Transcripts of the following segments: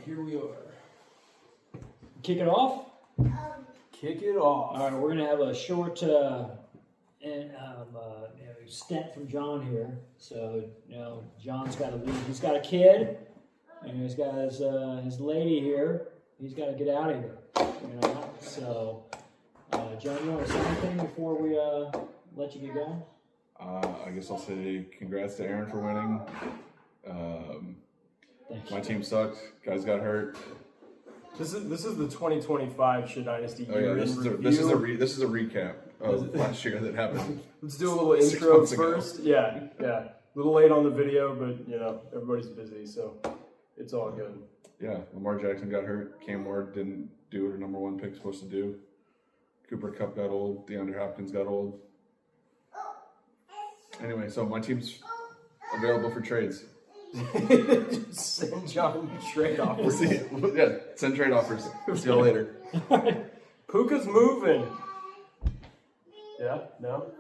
here we are. Kick it off? Kick it off. All right, we're going to have a short stint from John here. So, John's got to leave. He's got a kid, and he's got his lady here. He's got to get out of here. So, John, you want to say anything before we let you get going? I guess I'll say congrats to Aaron for winning. My team sucked. Guys got hurt. This is the 2025 Shadynasty year this is a recap of last year that happened. Let's do a little intro first. Yeah. A little late on the video, but everybody's busy, so it's all good. Yeah, Lamar Jackson got hurt. Cam Ward didn't do what her number one pick's supposed to do. Cooper Kupp got old. DeAndre Hopkins got old. Anyway, so my team's available for trades. Send John trade offers. We'll see. Yeah, send trade offers. See y'all later. Puka's moving. Yeah? No?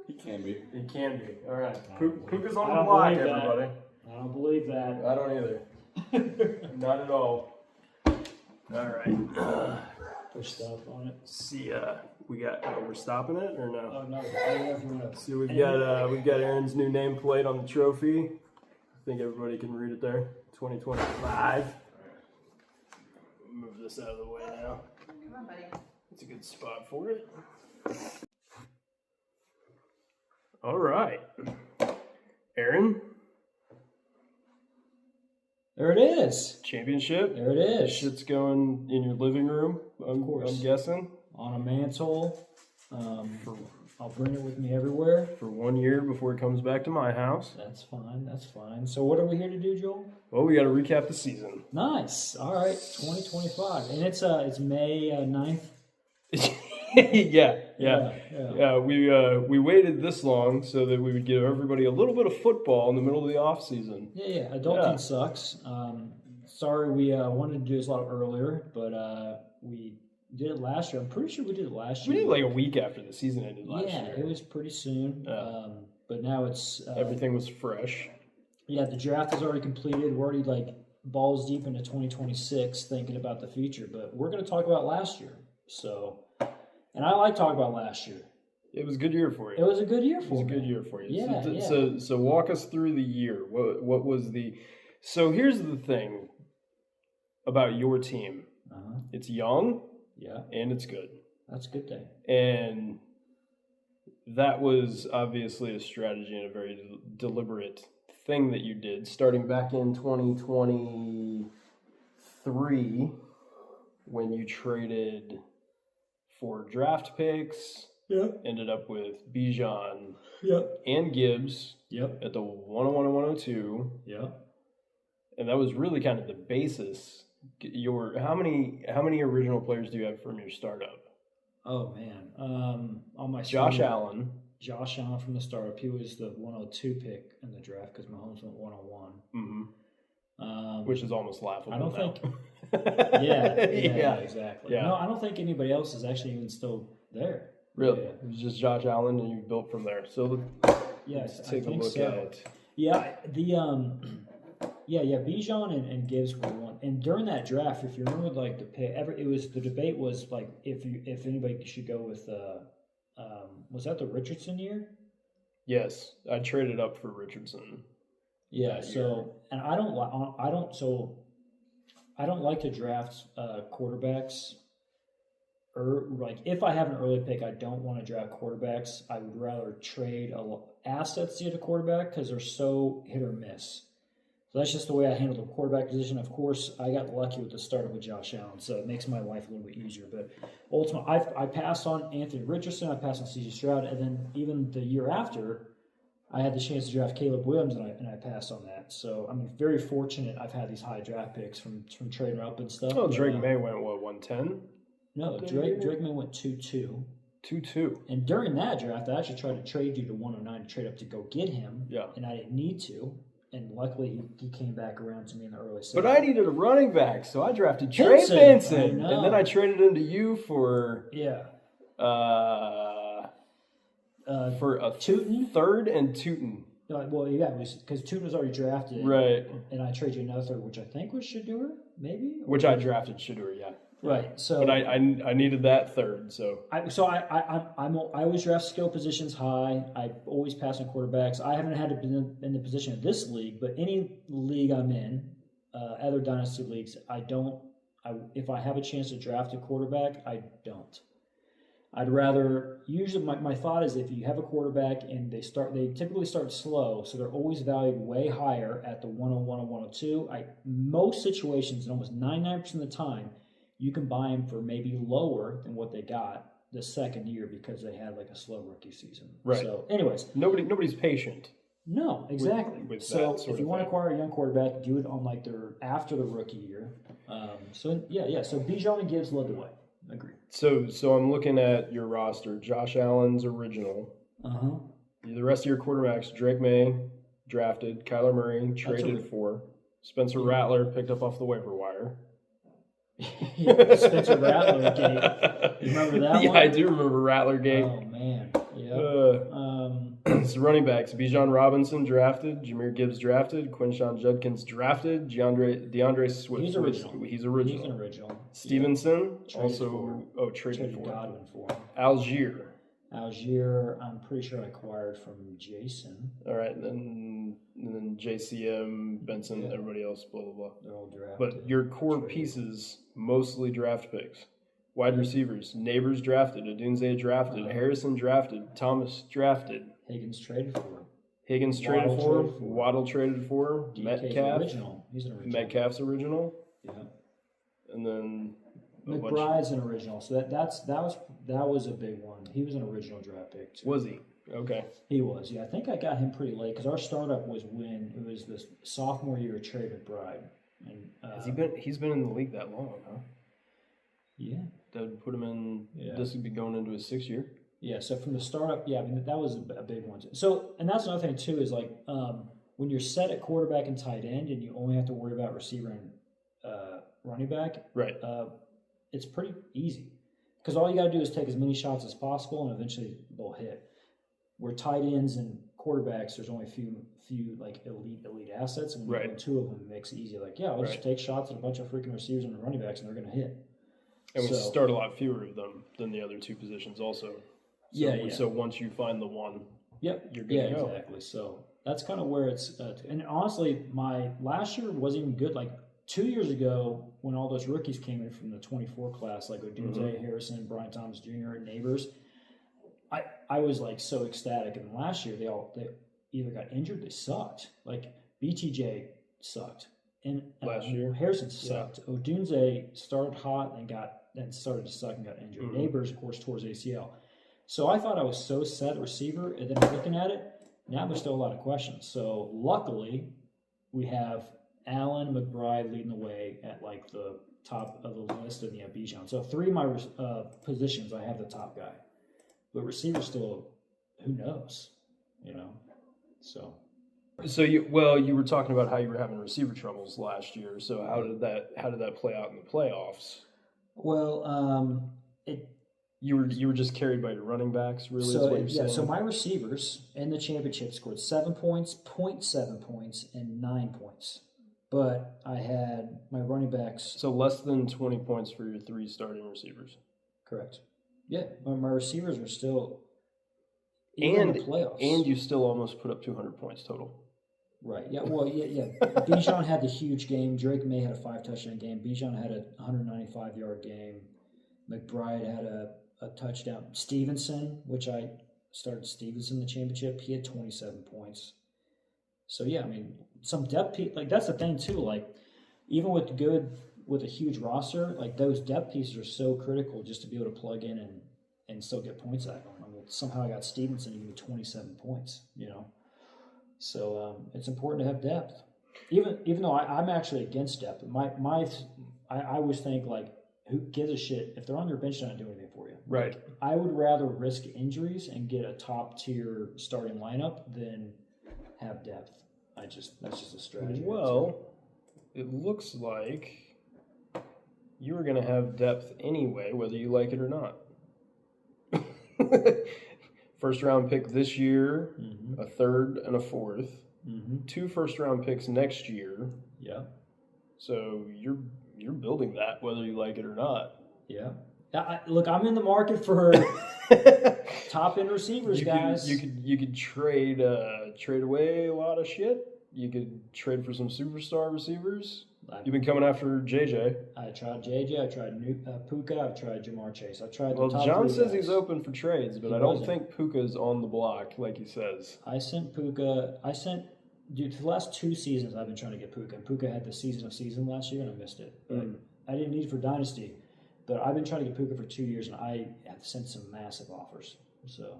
He can be. He can be. All right. Puka's on the block, everybody. I don't believe that. I don't either. Not at all. All right. Push stop on it. See, we got. We're stopping it or no? Oh no! See, we've got Ehrens' new nameplate on the trophy. I think everybody can read it there. 2025. Move this out of the way now. Come on, buddy. It's a good spot for it. All right, Aaron. There it is. Championship. There it is. Shit's going in your living room. Of course. I'm guessing. On a mantle. I'll bring it with me everywhere. For 1 year before it comes back to my house. That's fine. That's fine. So what are we here to do, Joel? Well, we got to recap the season. Nice. All right. 2025. And it's May 9th. Yeah. We waited this long so that we would give everybody a little bit of football in the middle of the off season. Yeah. Adulting sucks. Sorry, we wanted to do this a lot earlier, but we did it last year. I'm pretty sure we did it last year. We did it like a week after the season ended last year. Yeah, it was pretty soon. But now it's everything was fresh. Yeah, the draft is already completed. We're already like balls deep into 2026, thinking about the future. But we're going to talk about last year. So. And I like talking about last year. It was a good year for you. It was a good year for me. It was a good year for you. Yeah. So walk us through the year. What was the? So here's the thing about your team. It's young. Yeah. And it's good. That's a good thing. And that was obviously a strategy and a very deliberate thing that you did, starting back in 2023 when you traded 4 draft picks. Yep. Ended up with Bijan. Yep. And Gibbs. Yep. At the 101 and 102. Yep. And that was really kind of the basis. How many original players do you have from your startup? Oh man. On my Josh Allen. Josh Allen from the startup. He was the 102 pick in the draft because Mahomes went 101. Mm-hmm. Which is almost laughable. I don't now. think. Yeah, exactly. Yeah. No, I don't think anybody else is actually even still there. Really? Yeah. It was just Josh Allen, and you built from there. So let's take a look at it. Yeah, Bijan and Gibbs were one. And during that draft, if you remember, like the debate was like if anybody should go with was that the Richardson year? Yes, I traded up for Richardson. Yeah. So, and I don't like to draft quarterbacks. Or like if I have an early pick, I don't want to draft quarterbacks. I would rather trade assets to get a quarterback because they're so hit or miss. So that's just the way I handle the quarterback position. Of course, I got lucky with the startup with Josh Allen, so it makes my life a little bit easier. But ultimately, I passed on Anthony Richardson, I passed on C.J. Stroud, and then even the year after, I had the chance to draft Caleb Williams, and I passed on that. So I'm very fortunate. I've had these high draft picks from trading up and stuff. Oh, Drake May went 110. No, Drake May went 2-2. 2-2. And during that draft, I actually tried to trade you to 109 to trade up to go get him. Yeah. And I didn't need to. And luckily, he came back around to me in the early 7th. But I needed a running back, so I drafted Trey Benson. And then I traded him to you for for a Tootin? Third and Tootin. Well, yeah, because Tune was already drafted, Right. And I traded you another third, which I think was Shador, maybe. Which I drafted Shador, yeah. Right. So, but I needed that third, so. I always draft skill positions high. I always pass on quarterbacks. I haven't had to be in the position of this league, but any league I'm in, other dynasty leagues, if I have a chance to draft a quarterback, I don't. I'd rather usually my thought is if you have a quarterback and they typically start slow, so they're always valued way higher at the 101 and 102. Most situations, and almost 99% of the time, you can buy them for maybe lower than what they got the second year because they had like a slow rookie season. Right. So, anyways, nobody's patient. No, exactly. With so if you want to acquire a young quarterback, do it on like after the rookie year. So Bijan and Gibbs led the way. Agreed. So I'm looking at your roster. Josh Allen's original. The rest of your quarterbacks: Drake May, drafted. Kyler Murray, traded for. Spencer Rattler, picked up off the waiver wire. Spencer Rattler Gate. You remember that one? Yeah, I do remember Rattler Gate. Oh man. Yeah. So running backs: Bijan Robinson drafted, Jahmyr Gibbs drafted, Quinshon Judkins drafted, DeAndre Swift. He's original. He's original. He's an original. Stevenson Traded traded for Godwin for him. Algier, I'm pretty sure I acquired from Jason. All right, and then JCM, Benson, everybody else, blah blah blah. They're all drafted. But your core pieces mostly draft picks. Wide receivers: Neighbors drafted, Odunze drafted, Harrison drafted, Thomas drafted. Higgins traded for. Waddle traded for. Metcalf. Original. He's an original. Metcalf's original. Yeah. And then McBride's an original. So that was a big one. He was an original draft pick too. Was he? Okay. He was. Yeah, I think I got him pretty late because our startup was when it was the sophomore year of Trey McBride. And has he been? He's been in the league that long, huh? Yeah. That would put him in. Yeah. This would be going into his 6th year. Yeah. So from the startup, yeah, I mean that was a big one. So, and that's another thing too is like when you're set at quarterback and tight end, and you only have to worry about receiver and running back. Right. It's pretty easy because all you got to do is take as many shots as possible, and eventually they'll hit. Where tight ends and quarterbacks, there's only a few like elite assets, and when you own two of them, it makes it easy. Like, yeah, I'll just take shots at a bunch of freaking receivers and running backs, and they're going to hit. And we start a lot fewer of them than the other two positions, also. So once you find the one, you're good to go. Exactly. So that's kind of where it's. And honestly, my last year wasn't even good. Like 2 years ago, when all those rookies came in from the 24 class, like Odunze, Harrison, Brian Thomas Jr., and Neighbors, I was like so ecstatic. And last year, they either got injured, they sucked. Like BTJ sucked, and last year Harrison sucked. Yeah. Odunze started hot and started to suck and got injured. Neighbors, of course, tore his ACL. So I thought I was so set at receiver, and then looking at it, now there's still a lot of questions. So luckily, we have Allen, McBride leading the way at like the top of the list, and Bijan. So 3 of my positions, I have the top guy. But receivers still, who knows, So you were talking about how you were having receiver troubles last year. So how did that play out in the playoffs? Well, you were just carried by your running backs, really. So is what you're saying? So my receivers in the championship scored 7 points, 0.7 points, and 9 points. But I had my running backs. So less than 20 points for your 3 starting receivers. Correct. Yeah, my receivers are still in the playoffs. And you still almost put up 200 points total. Right. Yeah. Well. Yeah. Bijan had the huge game. Drake May had a 5-touchdown game. Bijan had a 195-yard game. McBride had a touchdown. Stevenson, which I started Stevenson in the championship, he had 27 points. So yeah, I mean, some depth like that's the thing too. Like even with a huge roster, like those depth pieces are so critical just to be able to plug in and still get points out of them. I mean, somehow I got Stevenson to give me 27 points, So it's important to have depth. Even though I'm actually against depth. I always think like, who gives a shit if they're on your bench? They're not doing anything for you. Right. I would rather risk injuries and get a top tier starting lineup than have depth. That's just a strategy. Well, it looks like you were going to have depth anyway, whether you like it or not. first-round pick this year, Mm-hmm. a third and a fourth, Mm-hmm. 2 first-round picks next year. Yeah. So you're building that whether you like it or not. Yeah. Look, I'm in the market for top end receivers, guys. You could trade away a lot of shit. You could trade for some superstar receivers. You've been coming after JJ. I tried JJ. I tried Puka. I've tried Jamar Chase. I tried. Well, the top John 3 says guys. he's open for trades, but I don't think Puka's on the block like he says. I sent Puka. Dude, for the last 2 seasons, I've been trying to get Puka. And Puka had the season last year, and I missed it. But I didn't need it for Dynasty. But I've been trying to get Puka for 2 years, and I have sent some massive offers. So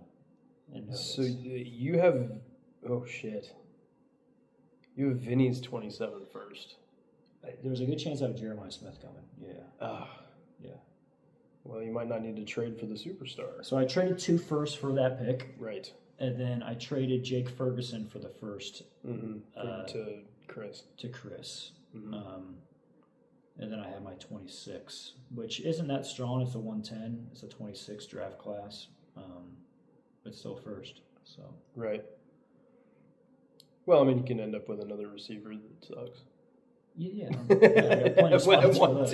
you have, oh shit. You have Vinny's 27 first. There's a good chance I have Jeremiah Smith coming. Yeah. Yeah. Well, you might not need to trade for the superstar. So I traded 2 firsts for that pick. Right. And then I traded Jake Ferguson for the first. To Chris. To Chris. Mm-hmm. And then I have my 26, which isn't that strong. It's a 110. It's a 26 draft class. But still first. So. Right. Well, I mean, you can end up with another receiver that sucks. Yeah. I got plenty of spots for those.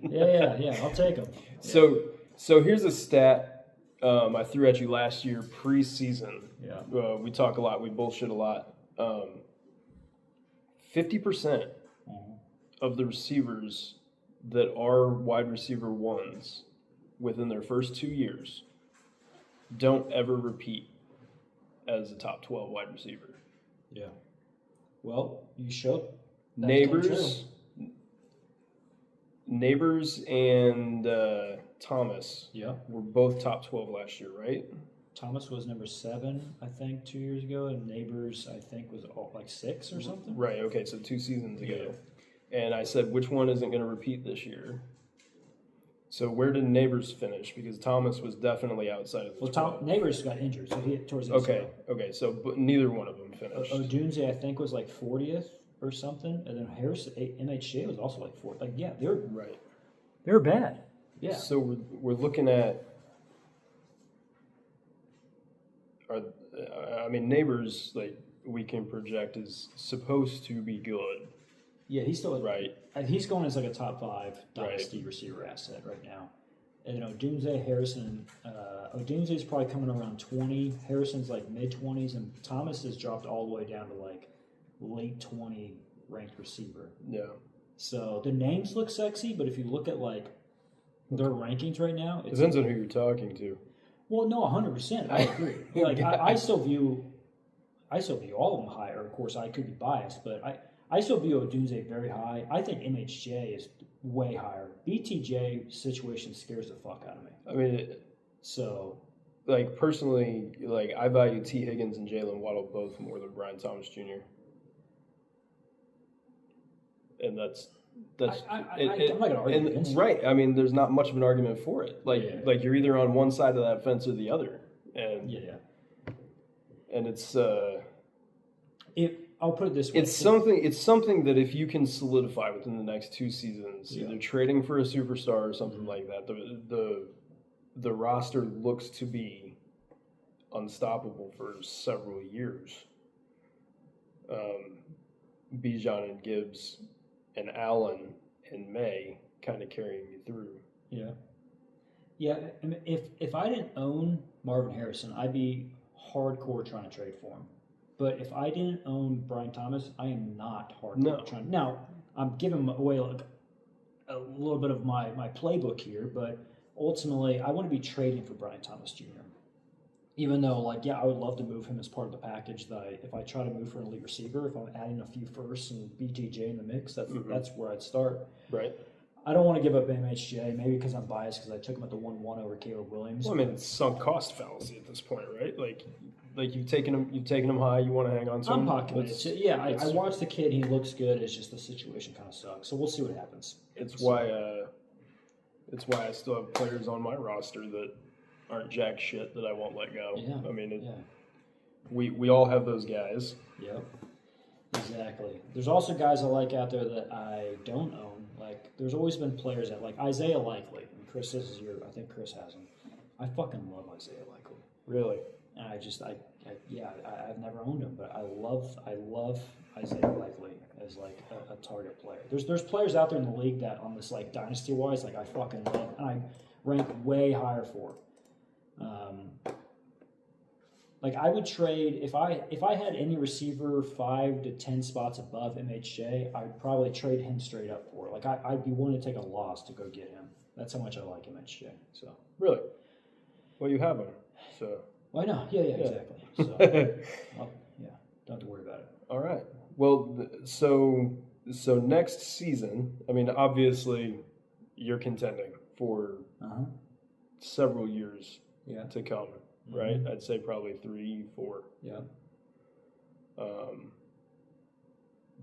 Yeah. I'll take them. Yeah. So here's a stat I threw at you last year preseason. Yeah. We talk a lot. We bullshit a lot. 50% of the receivers that are wide receiver ones within their first 2 years don't ever repeat as a top 12 wide receiver. Yeah. Well, you showed Neighbors and Thomas were both top 12 last year, right? Thomas was number 7, I think, 2 years ago, and Neighbors, I think, was like 6 or something. Right, okay, so 2 seasons ago. And I said, which one isn't going to repeat this year? So where did Neighbors finish? Because Thomas was definitely outside of the 12. Neighbors got injured, so he hit towards the end. Okay, so but neither one of them finished. Odunze, I think, was like 40th or something, and then Harris, MHJ was also like 4th. Like, yeah, they're right. They're bad. Yeah. So we're looking at Neighbors, like, we can project is supposed to be good. Yeah, he's still right. He's going as like a top 5 dynasty receiver asset right now. And then Odunze, Harrison, Odunze is probably coming around 20. Harrison's like mid 20s, and Thomas has dropped all the way down to like late 20 ranked receiver. Yeah. So the names look sexy, but if you look at like their rankings right now, it depends on who you're talking to. Well, no, 100%. I agree. Like I still view all of them higher. Of course, I could be biased, but I still view Odunze very high. I think MHJ is way higher. BTJ situation scares the fuck out of me. I mean, like, personally, like, I value T. Higgins and Jalen Waddle both more than Brian Thomas Jr. And I'm not gonna argue against it. Right. I mean, there's not much of an argument for it. Like you're either on one side of that fence or the other. And and it's I'll put it this way. It's something that if you can solidify within the next 2 seasons, either trading for a superstar or something like that, the roster looks to be unstoppable for several years. Bijan and Gibbs and Allen and May kind of carrying you through. Yeah. Yeah, I mean, if I didn't own Marvin Harrison, I'd be hardcore trying to trade for him. But if I didn't own Brian Thomas, I am not hardcore trying. Now, I'm giving away like a little bit of my playbook here, but ultimately, I want to be trading for Brian Thomas Jr. Even though, like, I would love to move him as part of the package. If I try to move for an elite receiver, if I'm adding a few firsts and BTJ in the mix, that's where I'd start. Right. I don't want to give up MHJ, maybe because I'm biased because I took him at the 1-1 over Caleb Williams. Well, I mean, it's sunk cost fallacy at this point, right? Like you've taken him high, you want to hang on to him. I'm pocket. Yeah, I watched the kid. He looks good. It's just the situation kind of sucks. So we'll see what happens. It's why I still have players on my roster that aren't jack shit that I won't let go. Yeah. I mean, we all have those guys. Yep. Exactly. There's also guys I like out there that I don't own. Like, there's always been players that, like Isaiah Likely. And Chris, I think Chris has him. I fucking love Isaiah Likely. Really? and I've never owned him, but I love Isaiah Likely as like a target player. There's players out there in the league that on this like dynasty wise, like I fucking love, and I rank way higher for. Like I would trade if I had any receiver 5 to 10 spots above MHJ, I'd probably trade him straight up for. Like I'd be willing to take a loss to go get him. That's how much I like MHJ. So really, well, you have him, so. Well, I know, yeah, exactly. So don't have to worry about it. All right. Well, so next season, I mean, obviously, you're contending for several years to come. Right, I'd say probably 3, 4. Yeah.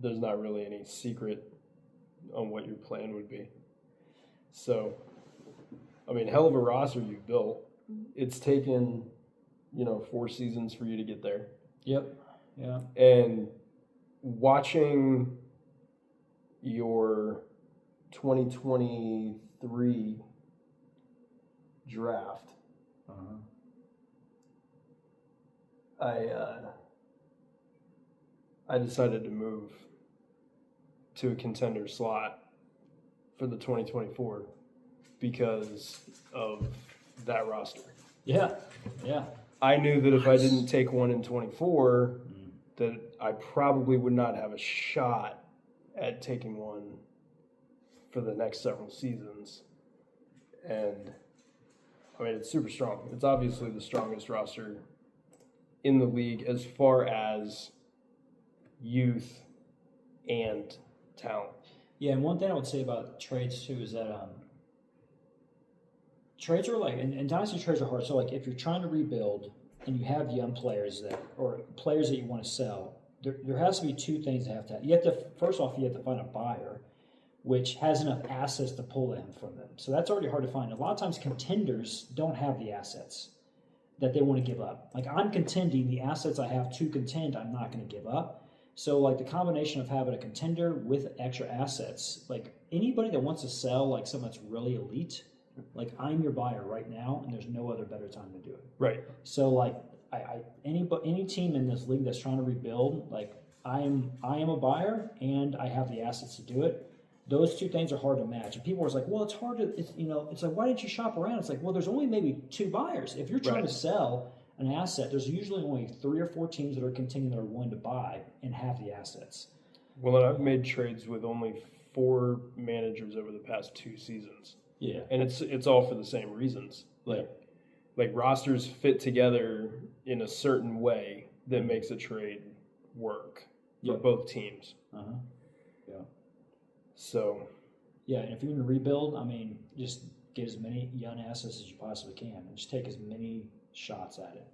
There's not really any secret on what your plan would be. So, I mean, hell of a roster you've built. It's taken, 4 seasons for you to get there. Yep. Yeah. And watching your 2023 draft. I decided to move to a contender slot for the 2024 because of that roster. Yeah. I knew that if I didn't take one in 24, that I probably would not have a shot at taking one for the next several seasons. And, I mean, it's super strong. It's obviously the strongest roster in the league as far as youth and talent. Yeah, and one thing I would say about trades too is that trades are like, and dynasty trades are hard. So like, if you're trying to rebuild and you have young players or players that you want to sell, there has to be 2 things that have to happen. You have to, first off, you have to find a buyer which has enough assets to pull them from them. So that's already hard to find. A lot of times contenders don't have the assets that they want to give up. Like I'm contending, the assets I have to contend, I'm not going to give up. So like the combination of having a contender with extra assets, like anybody that wants to sell like something that's really elite, like I'm your buyer right now, and there's no other better time to do it. Right. So like any team in this league that's trying to rebuild, like I am a buyer and I have the assets to do it. Those 2 things are hard to match. And people are like, well, it's hard to, it's like, why didn't you shop around? It's like, well, there's only maybe 2 buyers. If you're trying to sell an asset, there's usually only 3 or 4 teams that are contending that are willing to buy and have the assets. Well, I've made trades with only 4 managers over the past 2 seasons. Yeah. And it's all for the same reasons. Like rosters fit together in a certain way that makes a trade work for both teams. Yeah. So. Yeah, and if you're going to rebuild, I mean, just get as many young assets as you possibly can and just take as many shots at it.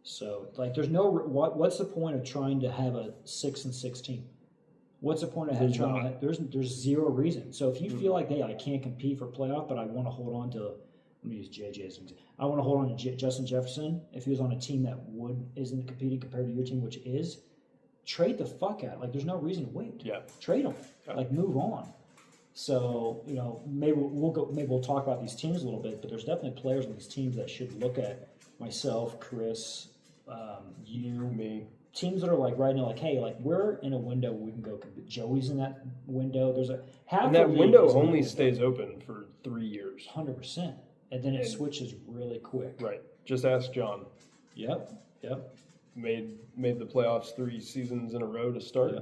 So, like, there's no what's the point of trying to have a 6-6 team? What's the point of there's 0 reason. So if you feel like I can't compete for playoff, but I want to hold on to, let me use JJ as an example. I want to hold on to Justin Jefferson. If he was on a team that isn't competing compared to your team, which is, trade the fuck out. Like, there's no reason to wait. Yeah. Trade them. Yeah. Like, move on. So, maybe we'll talk about these teams a little bit, but there's definitely players on these teams that should look at myself, Chris, you, me. Teams that are like right now, like, hey, like we're in a window where we can go. Joey's in that window. There's a half. And that window only stays open for 3 years. 100%, and then it switches really quick. Right. Just ask John. Yep. Made the playoffs 3 seasons in a row to start,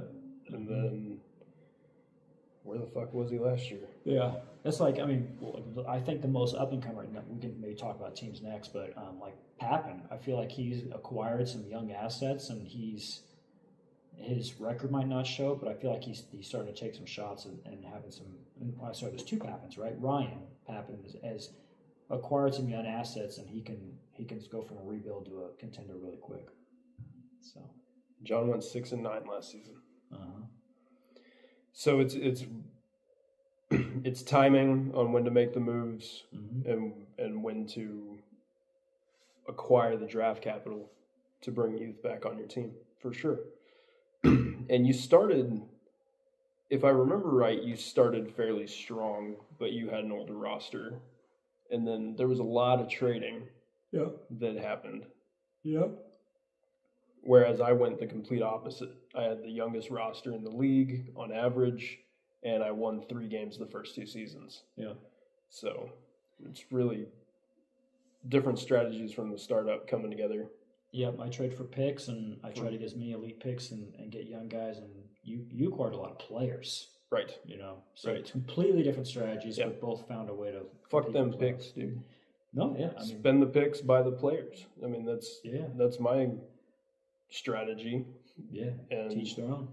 and then where the fuck was he last year? Yeah, that's like, I mean, I think the most up and comer. We can maybe talk about teams next, but like Pappen, I feel like he's acquired some young assets, and his record might not show it, but I feel like he's starting to take some shots and having some. There's 2 Pappens, right? Ryan Pappen has acquired some young assets, and he can go from a rebuild to a contender really quick. So, John went 6-9 last season. So it's timing on when to make the moves and when to acquire the draft capital to bring youth back on your team, for sure. And you started, if I remember right, you started fairly strong, but you had an older roster. And then there was a lot of trading that happened. Yeah. Whereas I went the complete opposite. I had the youngest roster in the league on average, and I won 3 games the first 2 seasons. Yeah. So it's really different strategies from the startup coming together. Yep, I trade for picks, and I try to get as many elite picks and get young guys, and you acquired a lot of players. Right. So right. Completely different strategies, but both found a way to fuck them picks, dude. No, yeah. Spend the picks, buy the players. I mean, that's my strategy. Yeah, and teach their own.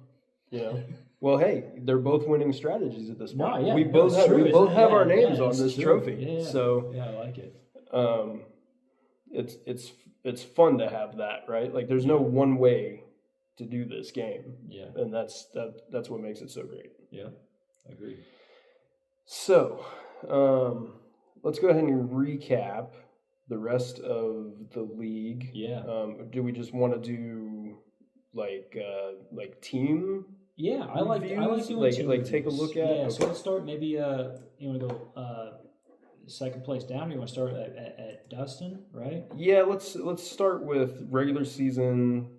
Well, hey, they're both winning strategies at this point. No, yeah, we both have our names on this trophy. Yeah. So yeah, I like it. It's fun to have that, right? Like, there's no one way to do this game. Yeah, and that's what makes it so great. Yeah, I agree. So, let's go ahead and recap the rest of the league. Yeah. Do we just want to do like team? Yeah, I like doing team like take a look at. Yeah. Okay. So let's start. Maybe you want to go second place down. Or you want to start at Dustin, right? Yeah. Let's start with regular season.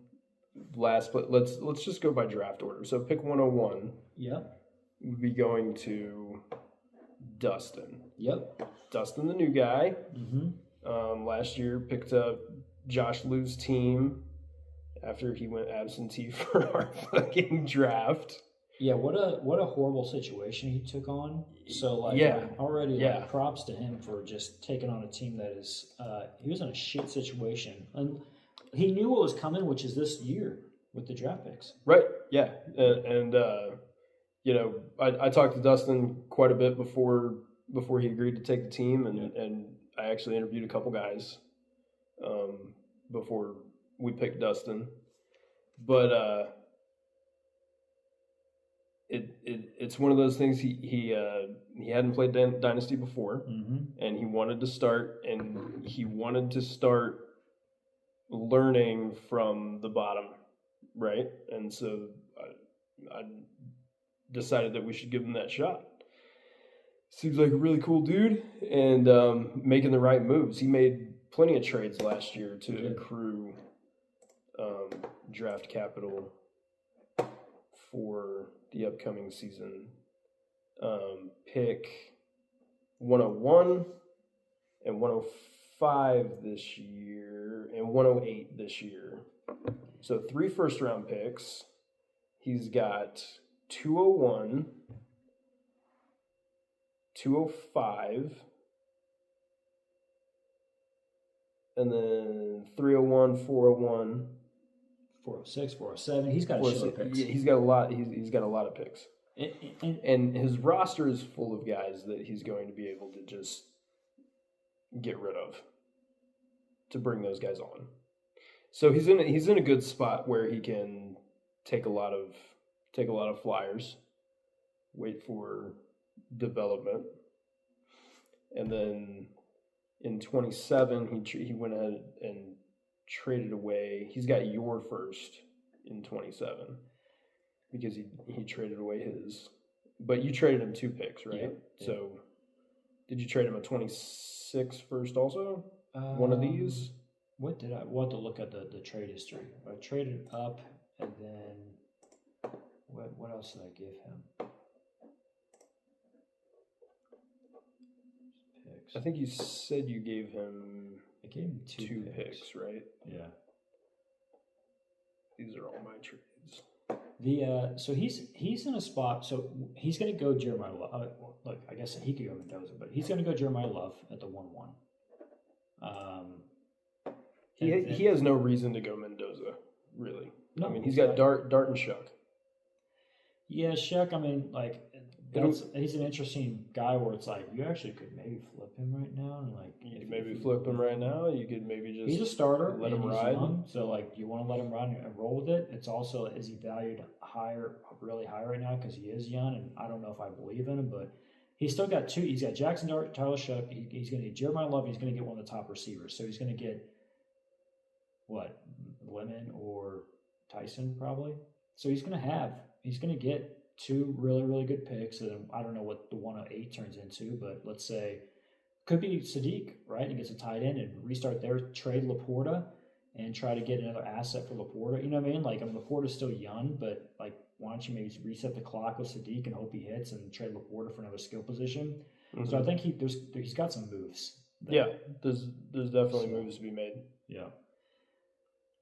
Last, but let's just go by draft order. So pick 101. Yep. We'd be going to Dustin. Yep. Dustin, the new guy. Mm-hmm. Last year picked up Josh Lou's team after he went absentee for our fucking draft. Yeah, what a horrible situation he took on. So already props to him for just taking on a team that is he was in a shit situation. And he knew what was coming, which is this year with the draft picks. Right. Yeah. And I talked to Dustin quite a bit before he agreed to take the team, and I actually interviewed a couple guys before we picked Dustin. But it's one of those things. He hadn't played Dynasty before, and he wanted to start, learning from the bottom, right? And so I decided that we should give him that shot. Seems like a really cool dude, and making the right moves. He made plenty of trades last year to accrue draft capital for the upcoming season. Pick 101 and 105 this year, and 108 this year. So 3 first-round picks. He's got 201, 205, and then 301, 401, 406, 407. He's got a shit of picks. Yeah, he's got a lot. He's got a lot of picks, and his roster is full of guys that he's going to be able to just get rid of to bring those guys on. So he's in a good spot where he can take a lot of flyers, wait for development, and then in 27 he went ahead and traded away. He's got your first in 27 because he traded away his, but you traded him 2 picks, right? Yeah. So did you trade him a 26 first also? One of these? We'll have to look at the trade history. I traded up, and then what else did I give him? Picks. I think you said you gave him. I gave him 2 picks, right? Yeah. These are all my trades. So he's in a spot. So he's going to go Jeremiah Love. Look, I guess he could go Mendoza, but he's going to go Jeremiah Love at the 1-1. He has no reason to go Mendoza, really. No, I mean, he's got Dart and Shuck. Yeah, Shuck. I mean, like, he's an interesting guy where it's like you actually could maybe flip him right now, and like you could maybe flip him right now. You could maybe just he's a starter. Let him ride. Young, so like, you want to let him run and roll with it. It's also, is he valued really high right now because he is young, and I don't know if I believe in him, but he's still got 2. He's got Jackson Dart, Tyler Shuck. He's going to get Jeremiah Love. He's going to get one of the top receivers. So he's going to get what, Lemon or Tyson probably. So he's going to get 2 really, really good picks. And I don't know what the 108 turns into, but let's say could be Sadiq, right? He gets a tight end and restart there, trade Laporta, and try to get another asset for Laporta. You know what I mean? Like, Laporta's still young, but like, why don't you maybe reset the clock with Sadiq and hope he hits and trade Laporta for another skill position? Mm-hmm. So I think he's got some moves. Yeah, there's definitely moves to be made. Yeah.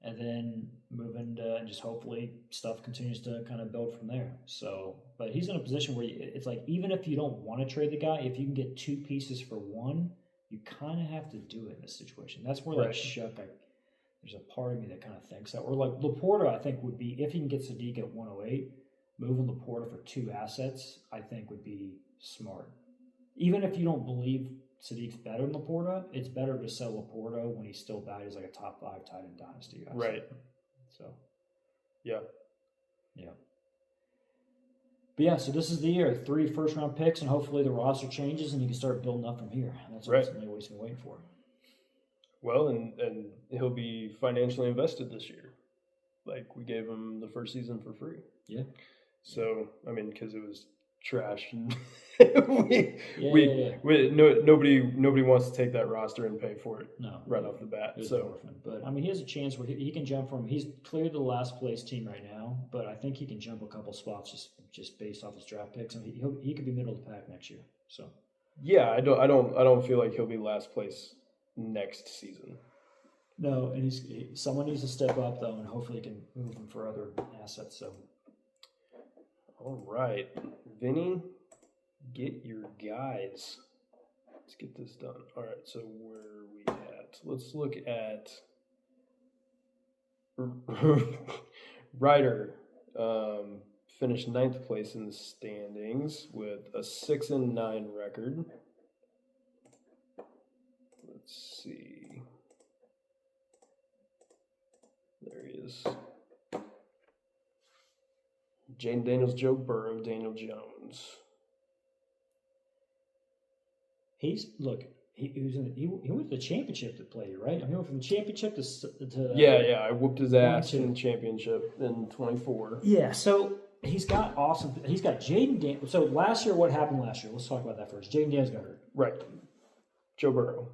And then move into and just hopefully stuff continues to kind of build from there. So, but he's in a position where it's like, even if you don't want to trade the guy, if you can get 2 pieces for 1, you kind of have to do it in this situation. That's where like Shuck, there's a part of me that kind of thinks that. Or like Laporta, I think would be, if he can get Sadiq at 108, moving Laporta for 2 assets, I think would be smart. Even if you don't believe Sadiq's better than Laporta, it's better to sell Laporta when he's still valued as like a top 5 tight end dynasty guy. Right. So. Yeah. But yeah, so this is the year. 3 first-round picks, and hopefully the roster changes and you can start building up from here. That's ultimately what he's been waiting for. Well, and he'll be financially invested this year. Like, we gave him the first season for free. Yeah. So, I mean, because it was trash. And nobody wants to take that roster and pay for it right off the bat. So, but I mean, he has a chance where he can jump from. He's clearly the last place team right now, but I think he can jump a couple spots just based off his draft picks, and he could be middle of the pack next year. So, yeah, I don't feel like he'll be last place next season. No, and someone needs to step up though, and hopefully can move him for other assets. So. All right, Vinny, get your guys. Let's get this done. All right, so where are we at? Let's look at Ryder. Finished 9th place in the standings with a 6-9 record. Let's see. There he is. Jaden Daniels, Joe Burrow, Daniel Jones. He went to the championship to play, right? I mean, he went from the championship to yeah. I whooped his ass in the championship in 24. Yeah, so he's got Jaden Daniels. So last year, what happened last year? Let's talk about that first. Jaden Daniels got hurt. Right. Joe Burrow.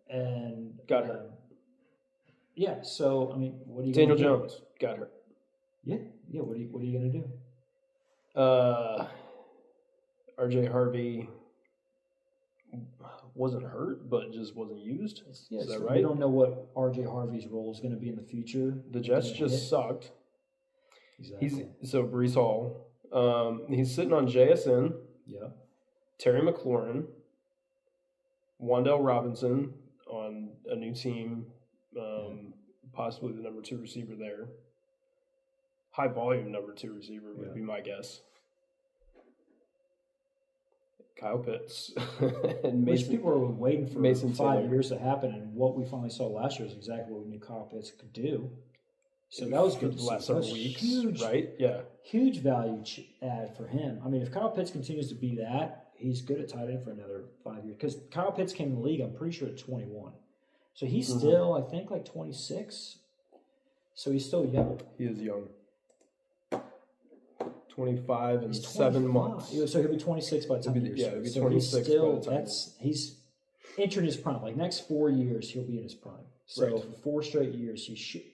And got hurt. Yeah, so, I mean, what are you Daniel Jones got hurt. Yeah, what are you going to do? RJ Harvey wasn't hurt, but just wasn't used. Yeah, is that so right? We don't know what RJ Harvey's role is going to be in the future. The Jets just sucked. Exactly. So Breece Hall. He's sitting on JSN. Yeah. Terry McLaurin. Wan'Dale Robinson on a new team. Possibly the number 2 receiver there. High volume number 2 receiver would be my guess. Kyle Pitts. And Which people were waiting for Mason 5 years to happen, and what we finally saw last year is exactly what we knew Kyle Pitts could do. So that was good. The last several weeks, right? Yeah. Huge value add for him. I mean, if Kyle Pitts continues to be that, he's good at tight end for another 5 years. Because Kyle Pitts came in the league, I'm pretty sure, at 21. So he's still, I think, like 26. So he's still young. He is young. 25 and 7 months. So he'll be 26 by the time he'll be 26 by the time. He's entered his prime. Like next 4 years, he'll be in his prime. So for 4 straight years,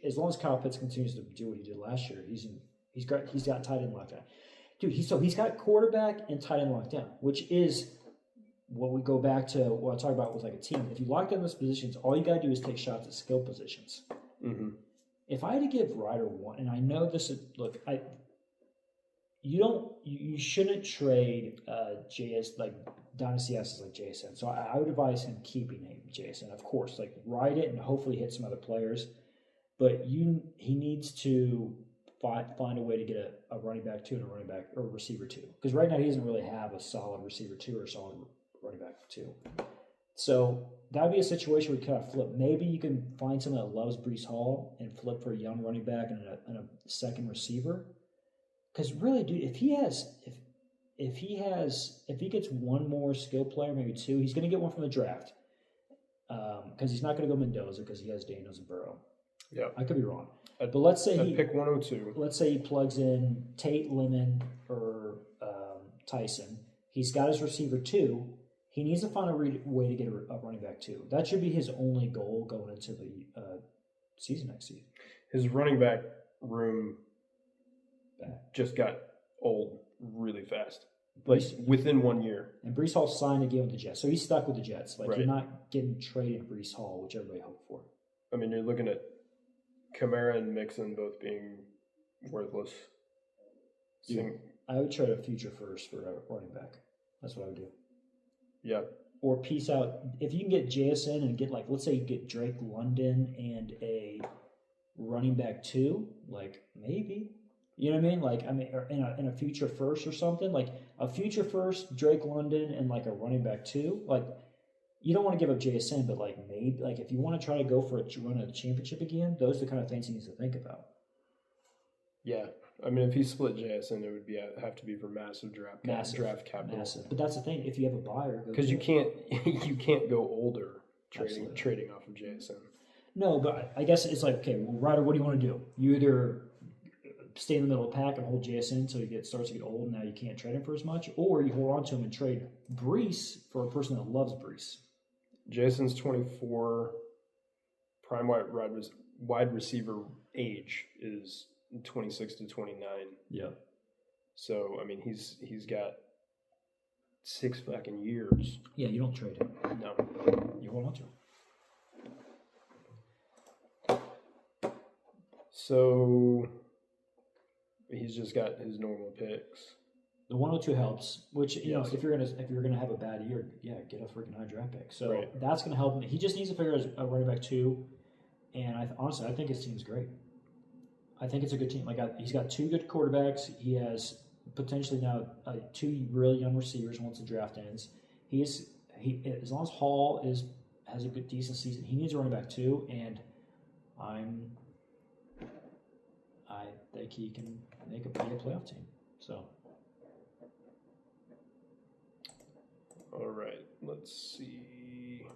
as long as Kyle Pitts continues to do what he did last year, he's got tight end locked down. Dude, he's got quarterback and tight end locked down, which is what we go back to what I talked about with like a team. If you lock down those positions, all you got to do is take shots at skill positions. Mm-hmm. If I had to give Ryder one, and I know this is you shouldn't trade JS like Dynasty assets like JSN. So I would advise him keeping JSN. Of course, like ride it and hopefully hit some other players. But he needs to find a way to get a running back 2 and a running back or receiver 2. Because right now he doesn't really have a solid receiver 2 or a solid running back 2. So that would be a situation where you kind of flip. Maybe you can find someone that loves Breece Hall and flip for a young running back and a second receiver. Because really, dude, if he gets one more skill player, maybe 2, he's going to get one from the draft. Because he's not going to go Mendoza because he has Daniels and Burrow. Yeah, I could be wrong. But let's say he pick 102. Let's say he plugs in Tate, Lemon, or Tyson. He's got his receiver 2. He needs to find a way to get a running back 2. That should be his only goal going into the season next season. His running back room just got old really fast. Like within 1 year. And Breece Hall signed again with the Jets. So he's stuck with the Jets. Like, right. You're not getting traded Breece Hall, which everybody hoped for. I mean, you're looking at Kamara and Mixon both being worthless. I would trade a future first for a running back. That's what I would do. Yeah. Or piece out. If you can get JSN and get, like, let's say you get Drake London and a running back 2, like, maybe. You know what I mean? Like, I mean, or in a future first or something. Like, a future first, Drake London, and, like, a running back 2. Like, you don't want to give up JSN, but, like, maybe, like, if you want to try to go for a run at a championship again, those are the kind of things he needs to think about. Yeah. I mean, if he split JSN, it would have to be for massive draft capital. Massive. But that's the thing. If you have a buyer, because you can't go older trading off of JSN. No, but I guess it's like, okay, well, Ryder, what do you want to do? You either stay in the middle of the pack and hold JSN until he starts to get old and now you can't trade him for as much, or you hold on to him and trade Breece for a person that loves Breece. JSN's 24, prime wide receiver age is 26 to 29. Yeah. So, I mean, he's got 6 fucking years. Yeah, you don't trade him. No. You hold on to him. So he's just got his normal picks. The 102 helps, which you know if you're gonna have a bad year, yeah, get a freaking high draft pick. So that's gonna help him. He just needs to figure out a running back 2, and honestly, I think his team's great. I think it's a good team. Like he's got 2 good quarterbacks. He has potentially now 2 really young receivers once the draft ends. He as long as Hall has a good decent season, he needs a running back 2, and I think he can be a playoff team. So. All right, let's see.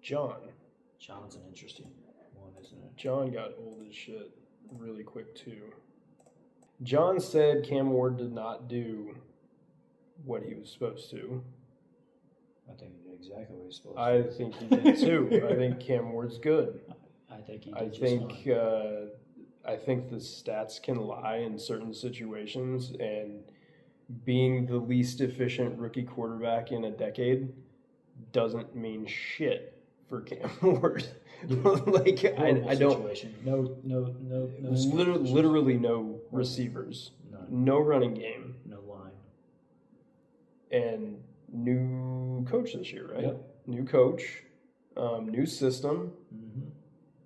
John's an interesting one, isn't it? John got old as shit really quick, too. John said Cam Ward did not do what he was supposed to. I think he did exactly what he was supposed to. I think he did, too. I think Cam Ward's good. I think he did I think the stats can lie in certain situations, and being the least efficient rookie quarterback in a decade doesn't mean shit for Cam Ward. Like I don't. No. Literally no receivers, no running game, no line, and new coach this year, right? Yep. New coach, new system,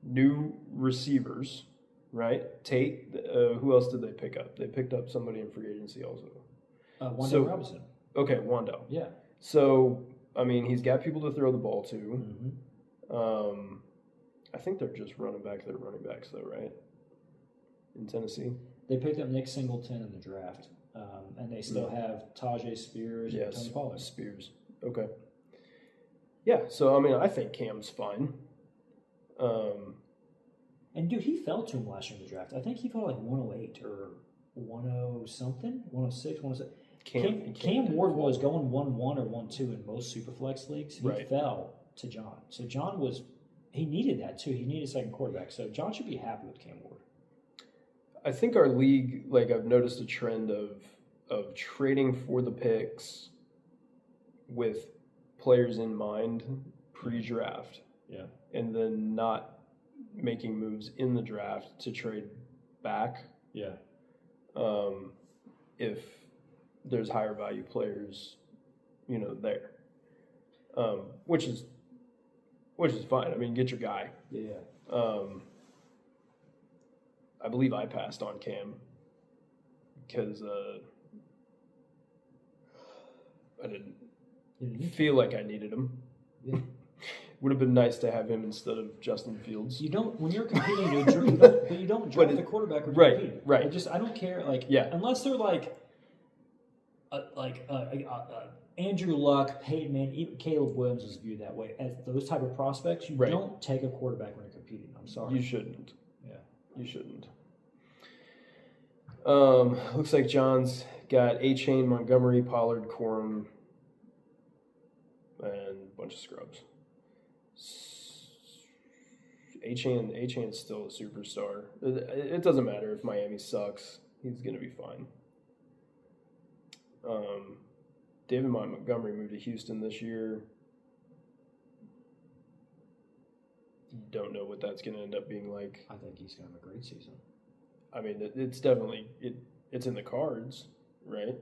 new receivers, right? Tate. Who else did they pick up? They picked up somebody in free agency also. Wandale Robinson. Okay, Wandale. Yeah. So, I mean, he's got people to throw the ball to. Mm-hmm. I think they're just running backs, though, right? In Tennessee. They picked up Nick Singleton in the draft, and they still have Tajay Spears and Tony Pollard. Spears. Okay. Yeah, so, I mean, I think Cam's fine. And, dude, he fell to him last year in the draft. I think he fell like 108 or 10-something, 106, 107. Cam Ward was going 1-1 or 1-2 in most Superflex leagues. He fell to John. So John he needed that too. He needed a second quarterback. So John should be happy with Cam Ward. I think our league, like I've noticed a trend of trading for the picks with players in mind pre-draft. Yeah. And then not making moves in the draft to trade back. Yeah. If there's higher value players, there, which is fine. I mean, get your guy. Yeah. I believe I passed on Cam because I didn't feel like I needed him. Yeah. Would have been nice to have him instead of Justin Fields. You don't when you're competing. You don't draft the quarterback when you're competing. Right. I don't care. Unless they're Andrew Luck, Peyton Manning, even Caleb Williams is viewed that way. As those type of prospects, you don't take a quarterback when you're competing. I'm sorry. You shouldn't. Yeah. You shouldn't. Looks like John's got A-Chain, Montgomery, Pollard, Corum, and a bunch of scrubs. Achane's still a superstar. It doesn't matter if Miami sucks. He's going to be fine. David Montgomery moved to Houston this year. Don't know what that's going to end up being like. I think he's going to have a great season. I mean, it's definitely it's in the cards, right?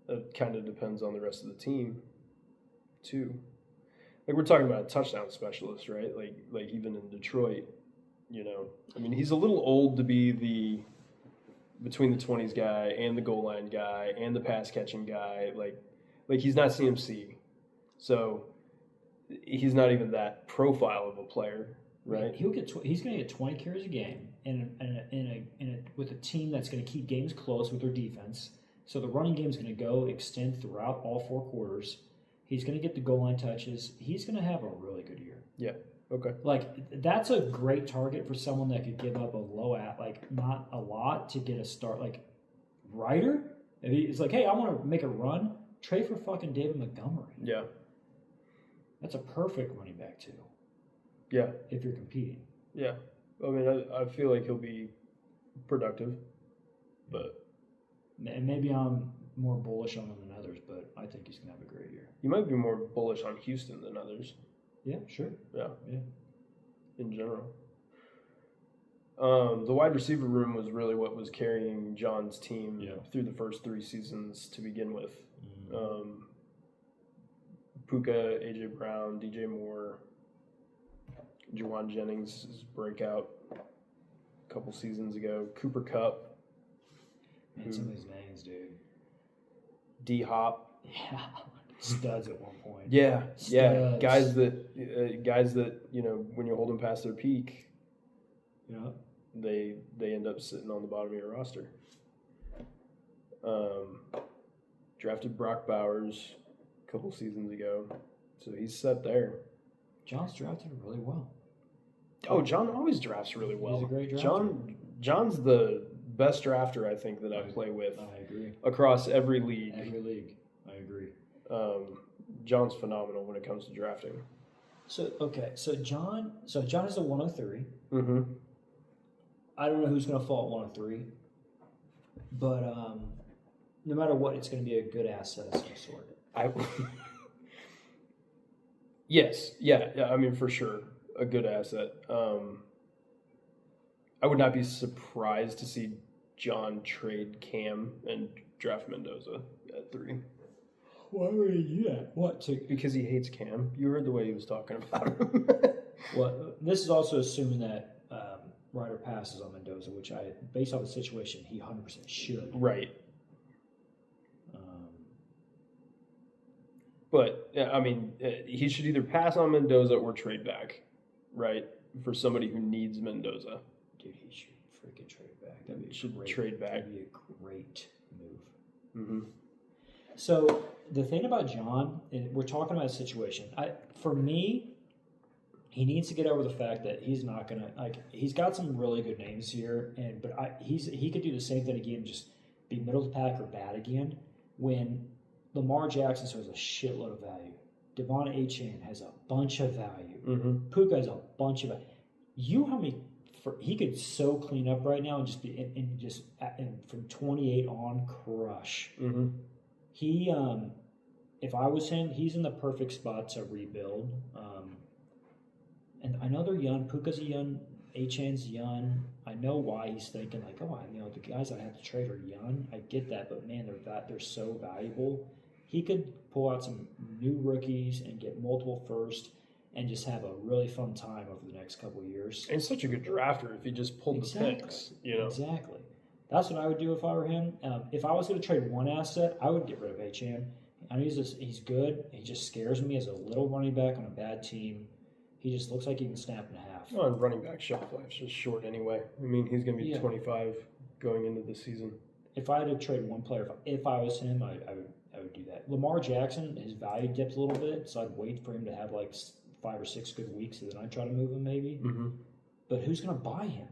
It kind of depends on the rest of the team, too. Like, we're talking about a touchdown specialist, right? Like even in Detroit, I mean, he's a little old to be the between the 20s guy and the goal line guy and the pass catching guy. Like he's not CMC, so he's not even that profile of a player, right? He's going to get 20 carries a game with a team that's going to keep games close with their defense. So the running game is going to extend throughout all 4 quarters. He's going to get the goal line touches. He's going to have a really good year. Yeah. Okay. Like, that's a great target for someone that could give up not a lot to get a start. Like, Ryder, if he's like, hey, I want to make a run, trade for fucking David Montgomery. Yeah. That's a perfect running back, too. Yeah. If you're competing. Yeah. I mean, I feel like he'll be productive, but... And maybe I'm more bullish on him than others, but I think he's going to have a great year. You might be more bullish on Houston than others. Yeah, sure. Yeah. Yeah. In general. The wide receiver room was really what was carrying John's team through the first 3 seasons to begin with. Mm-hmm. Puka, A.J. Brown, DJ Moore, Juwan Jennings' breakout a couple seasons ago, Cooper Kupp. Man, some of these names, dude. D-Hop. Yeah. Studs at one point. Yeah. Studs. Yeah. Guys that, when you hold them past their peak, they end up sitting on the bottom of your roster. Drafted Brock Bowers a couple seasons ago, so he's set there. John's drafted really well. Oh, John always drafts really well. He's a great drafter. John's the best drafter I think that I play with. I agree. Across every league. I agree. John's phenomenal when it comes to drafting. So John is a 103. Mm-hmm. I don't know who's going to fall at 103, but no matter what, it's going to be a good asset of some sort. Yes, yeah. I mean, for sure, a good asset. I would not be surprised to see John trade Cam and draft Mendoza at 3. Why would he do that? What? Because he hates Cam. You heard the way he was talking about him. Well, this is also assuming that Ryder passes on Mendoza, which based on the situation, he 100% should. Right. But, I mean, he should either pass on Mendoza or trade back, right, for somebody who needs Mendoza. Dude, he should freaking trade back. That'd be trade back. That'd be a great move. Mm-hmm. So the thing about John, and we're talking about a situation. For me, he needs to get over the fact that he's not gonna he's got some really good names here, but he could do the same thing again, just be middle of the pack or bad again. When Lamar Jackson has a shitload of value, Devon Achane has a bunch of value, mm-hmm. Puka has a bunch of value. He could so clean up right now and just be and from 28 on crush. Mm-hmm. He, if I was him, he's in the perfect spot to rebuild. And I know they're young. Puka's young. Achane's young. I know why he's thinking the guys I have to trade are young. I get that, but man, they're so valuable. He could pull out some new rookies and get multiple first and just have a really fun time over the next couple of years. And such a good drafter if he just pulled the picks. Exactly. That's what I would do if I were him. If I was going to trade one asset, I would get rid of Achane. I know he's good. He just scares me as a little running back on a bad team. He just looks like he can snap in half. Well, and running back shelf life's just short anyway. I mean, he's going to be 25 going into the season. If I had to trade one player, if I was him, I would do that. Lamar Jackson, his value dipped a little bit, so I'd wait for him to have 5 or 6 good weeks, and then I'd try to move him maybe. Mm-hmm. But who's going to buy him?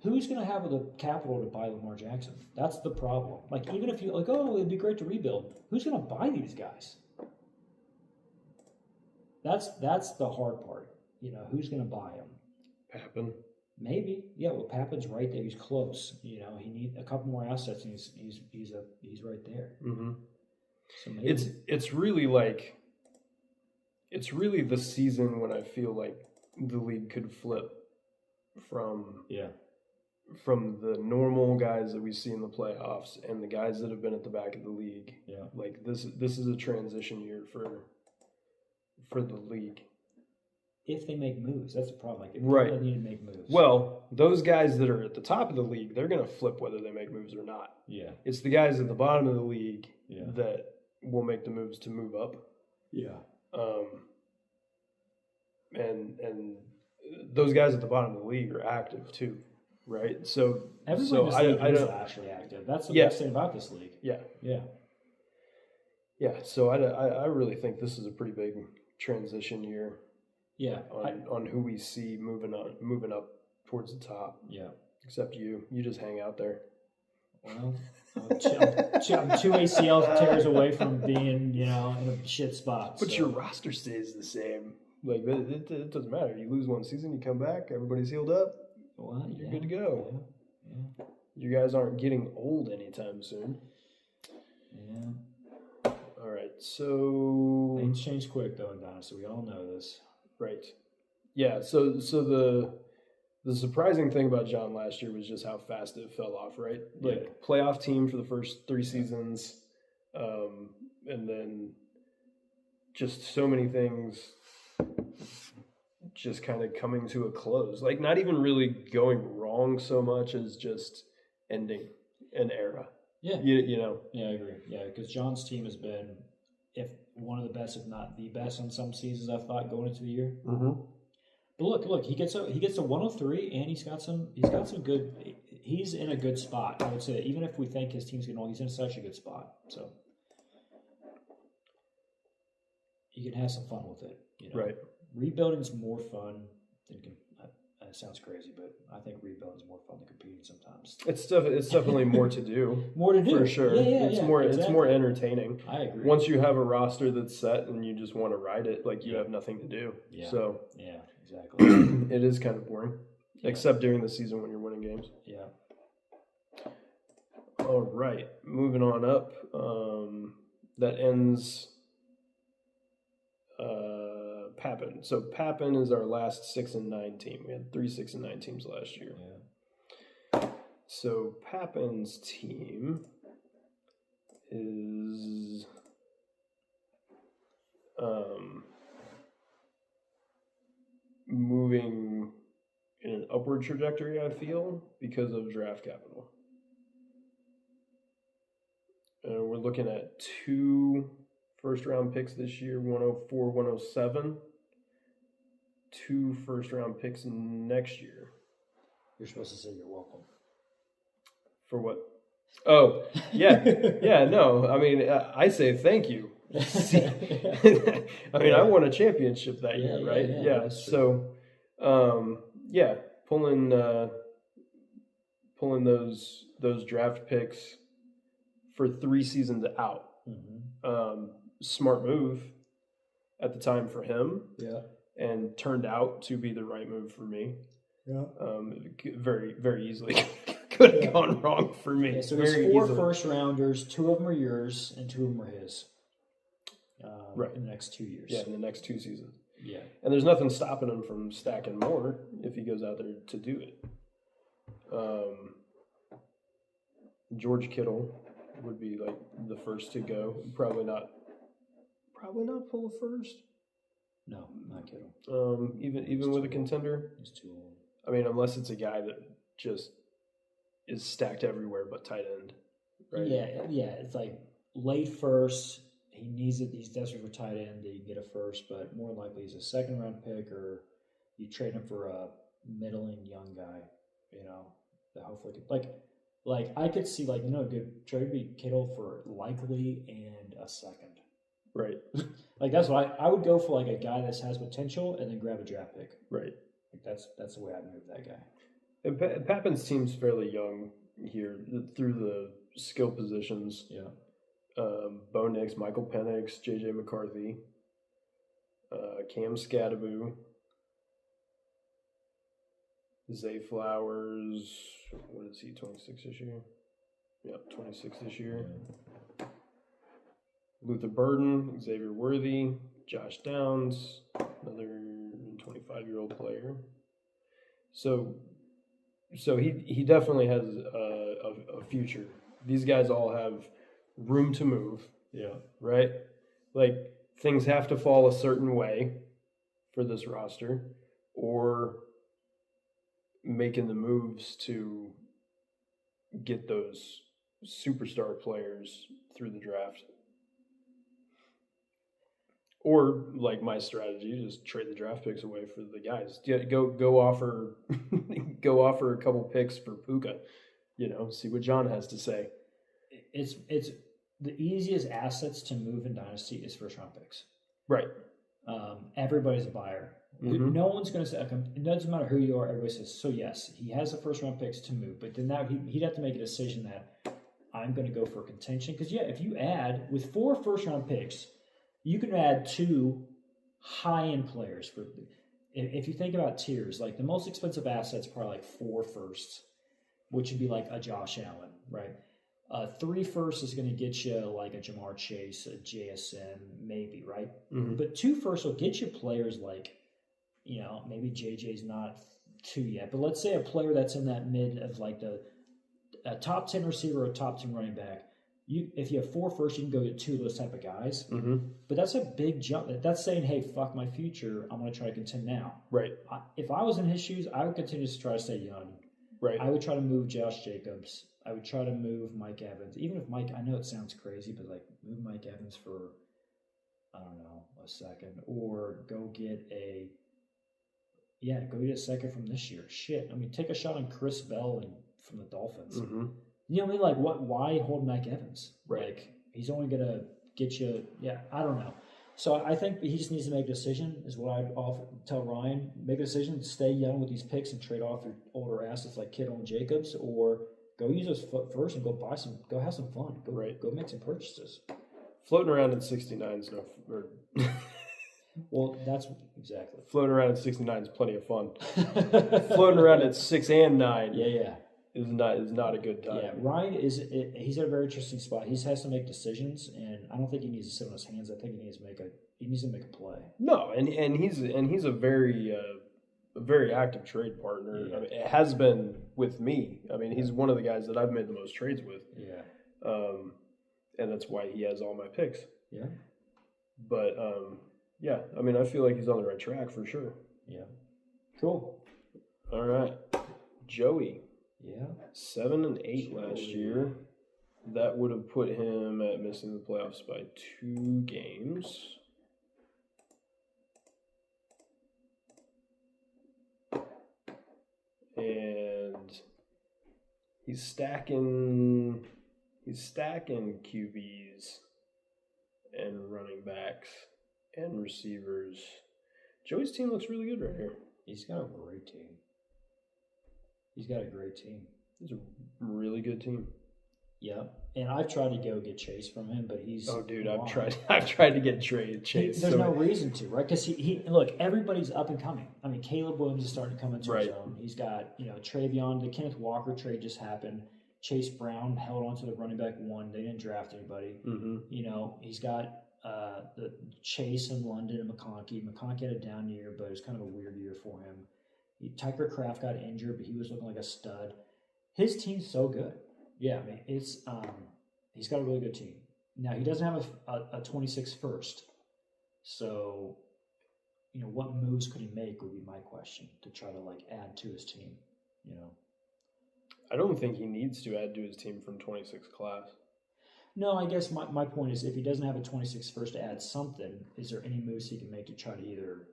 Who's going to have the capital to buy Lamar Jackson? That's the problem. Even if you it'd be great to rebuild. Who's going to buy these guys? That's the hard part. Who's going to buy them? Pappen. Maybe, yeah. Well, Pappen's right there. He's close. You know, he needs a couple more assets, and he's right there. Mm-hmm. So maybe it's really the season when I feel like the league could flip from the normal guys that we see in the playoffs and the guys that have been at the back of the league. Yeah, like this is a transition year for the league. If they make moves, that's the problem. Like, if right, they need to make moves. Well, those guys that are at the top of the league, they're going to flip whether they make moves or not. Yeah, it's the guys at the bottom of the league that will make the moves to move up. Yeah. And those guys at the bottom of the league are active too, right? So everyone in this league is actually active. That's the best thing about this league. Yeah. Yeah. Yeah. So I really think this is a pretty big transition year. Yeah. On who we see moving up towards the top. Yeah. Except you just hang out there. Well, I'm 2 ACL tears away from being, in a shit spot. But your roster stays the same. Like, it doesn't matter. You lose one season, you come back, everybody's healed up. Well, you're good to go. Yeah. You guys aren't getting old anytime soon. Yeah. All right, so... Things change quick, though, in Dynasty. We all know this. Right. Yeah, so the surprising thing about John last year was just how fast it fell off, right? Like, playoff team for the first 3 seasons, and then just so many things just kind of coming to a close. Like, not even really going wrong so much as just ending an era. Yeah. You know? Yeah, I agree. Yeah, because John's team has been, if one of the best, if not the best on some seasons, I thought, going into the year. Mm-hmm. But look, he gets a 103, and he's got some good. He's in a good spot. I would say, even if we think his team's getting old, he's in such a good spot. So you can have some fun with it. Right. Rebuilding's more fun than. It sounds crazy, but I think rebuilding's more fun than competing sometimes. It's definitely more to do. More to do for sure. It's more entertaining. I agree. Once you have a roster that's set and you just want to ride it, like you have nothing to do. Yeah. So yeah, exactly. It is kind of boring, except during the season when you're winning games. Yeah. All right, moving on up. That ends. Pappen. So Pappen is our last 6-9 team. We had 3 6-9 teams last year. Yeah. So Pappen's team is moving in an upward trajectory, I feel, because of draft capital. And we're looking at 2 first-round picks this year, 104, 107. 2 first-round picks next year. You're supposed to say you're welcome. For what? Oh, yeah. Yeah, no. I mean, I say thank you. I mean, I won a championship that year, right? Yeah. So, pulling those draft picks for 3 seasons out. Mm-hmm. Smart move at the time for him. Yeah. And turned out to be the right move for me. Yeah. Very, very easily could have gone wrong for me. Yeah, so there's 4 first rounders. 2 of them are yours, and 2 of them are his. Right. In the next 2 years. Yeah, in the next 2 seasons. Yeah. And there's nothing stopping him from stacking more if he goes out there to do it. George Kittle would be like the first to go. Probably not pull a first. No, not Kittle. Even with a contender, he's too old. I mean, unless it's a guy that just is stacked everywhere but tight end, right? Yeah. It's like late first. He needs it. He's desperate for tight end. They get a first, but more likely he's a 2nd-round pick, or you trade him for a middling young guy. That hopefully could, like I could see a good trade would be Kittle for likely and a 2nd. Right. Like that's what I would go for, like a guy that has potential and then grab a draft pick. Right. Like that's the way I'd move that guy. And Pappen's team's fairly young here through the skill positions. Yeah. Bo Nix, Michael Penix, J.J. McCarthy, Cam Scadaboo, Zay Flowers, what is he, 26 this year? Yep, 26 this year. Luther Burden, Xavier Worthy, Josh Downs, another 25-year-old player. So he definitely has a future. These guys all have room to move. Yeah. Right? Like, things have to fall a certain way for this roster, or making the moves to get those superstar players through the draft. Or, like my strategy, just trade the draft picks away for the guys. Go offer offer a couple picks for Puka. See what John has to say. It's the easiest assets to move in Dynasty is first round picks. Right. Everybody's a buyer. Mm-hmm. No one's going to say, it doesn't matter who you are, everybody says, so yes, he has the first round picks to move, but then now he'd have to make a decision that I'm going to go for contention. Because, if you add, with 4 first round picks, you can add 2 high-end players. If you think about tiers, like the most expensive asset's probably like 4 firsts, which would be like a Josh Allen, right? 3 firsts is going to get you like a Jamar Chase, a JSN, maybe, right? Mm-hmm. But 2 firsts will get you players like, maybe JJ's not 2 yet, but let's say a player that's in that mid of like a top 10 receiver or a top 10 running back. If you have 4 firsts, you can go get 2 of those type of guys. Mm-hmm. But that's a big jump. That's saying, hey, fuck my future. I'm going to try to contend now. Right. If I was in his shoes, I would continue to try to stay young. Right. I would try to move Josh Jacobs. I would try to move Mike Evans. Even if Mike, I know it sounds crazy, but like move Mike Evans for, I don't know, a second. Or go get a second from this year. Shit. I mean, take a shot on Chris Bell from the Dolphins. Mm-hmm. You know what I mean? Like, why hold Mike Evans? Right. Like, he's only going to get you, I don't know. So I think he just needs to make a decision, is what I'd tell Ryan. Make a decision, stay young with these picks and trade off your older assets like Kittle and Jacobs, or go use those first and go have some fun. Go make some purchases. Floating around at 69 is Well, that's exactly. Floating around at 69 is plenty of fun. Floating around at 6 and 9. Yeah. Is not a good time. Yeah, Ryan he's at a very interesting spot. He has to make decisions, and I don't think he needs to sit on his hands. I think he needs to make a play. No, and he's a very active trade partner. Yeah. I mean, it has been with me. I mean, he's one of the guys that I've made the most trades with. Yeah. And that's why he has all my picks. Yeah. But I mean, I feel like he's on the right track for sure. Yeah. Cool. All right, Joey. Yeah. 7 and 8 last year. That would have put him at missing the playoffs by 2 games. And he's stacking QBs and running backs and receivers. Joey's team looks really good right here. He's got a great team. He's It's a really good team. Yeah, and I've tried to go get Chase from him, but he's I've tried to get Chase. There's no reason to, right? Because he look, everybody's up and coming. I mean, Caleb Williams is starting to come into his own. He's got Travion. The Kenneth Walker trade just happened. Chase Brown held on to the running back 1. They didn't draft anybody. Mm-hmm. He's got the Chase in London and McConkey. McConkey had a down year, but it was kind of a weird year for him. Tucker Kraft got injured, but he was looking like a stud. His team's so good. Yeah, I mean, it's he's got a really good team. Now, he doesn't have a 26 first. So, what moves could he make would be my question to try to, add to his team, I don't think he needs to add to his team from 26 class. No, I guess my point is if he doesn't have a 26 first to add something, is there any moves he can make to try to either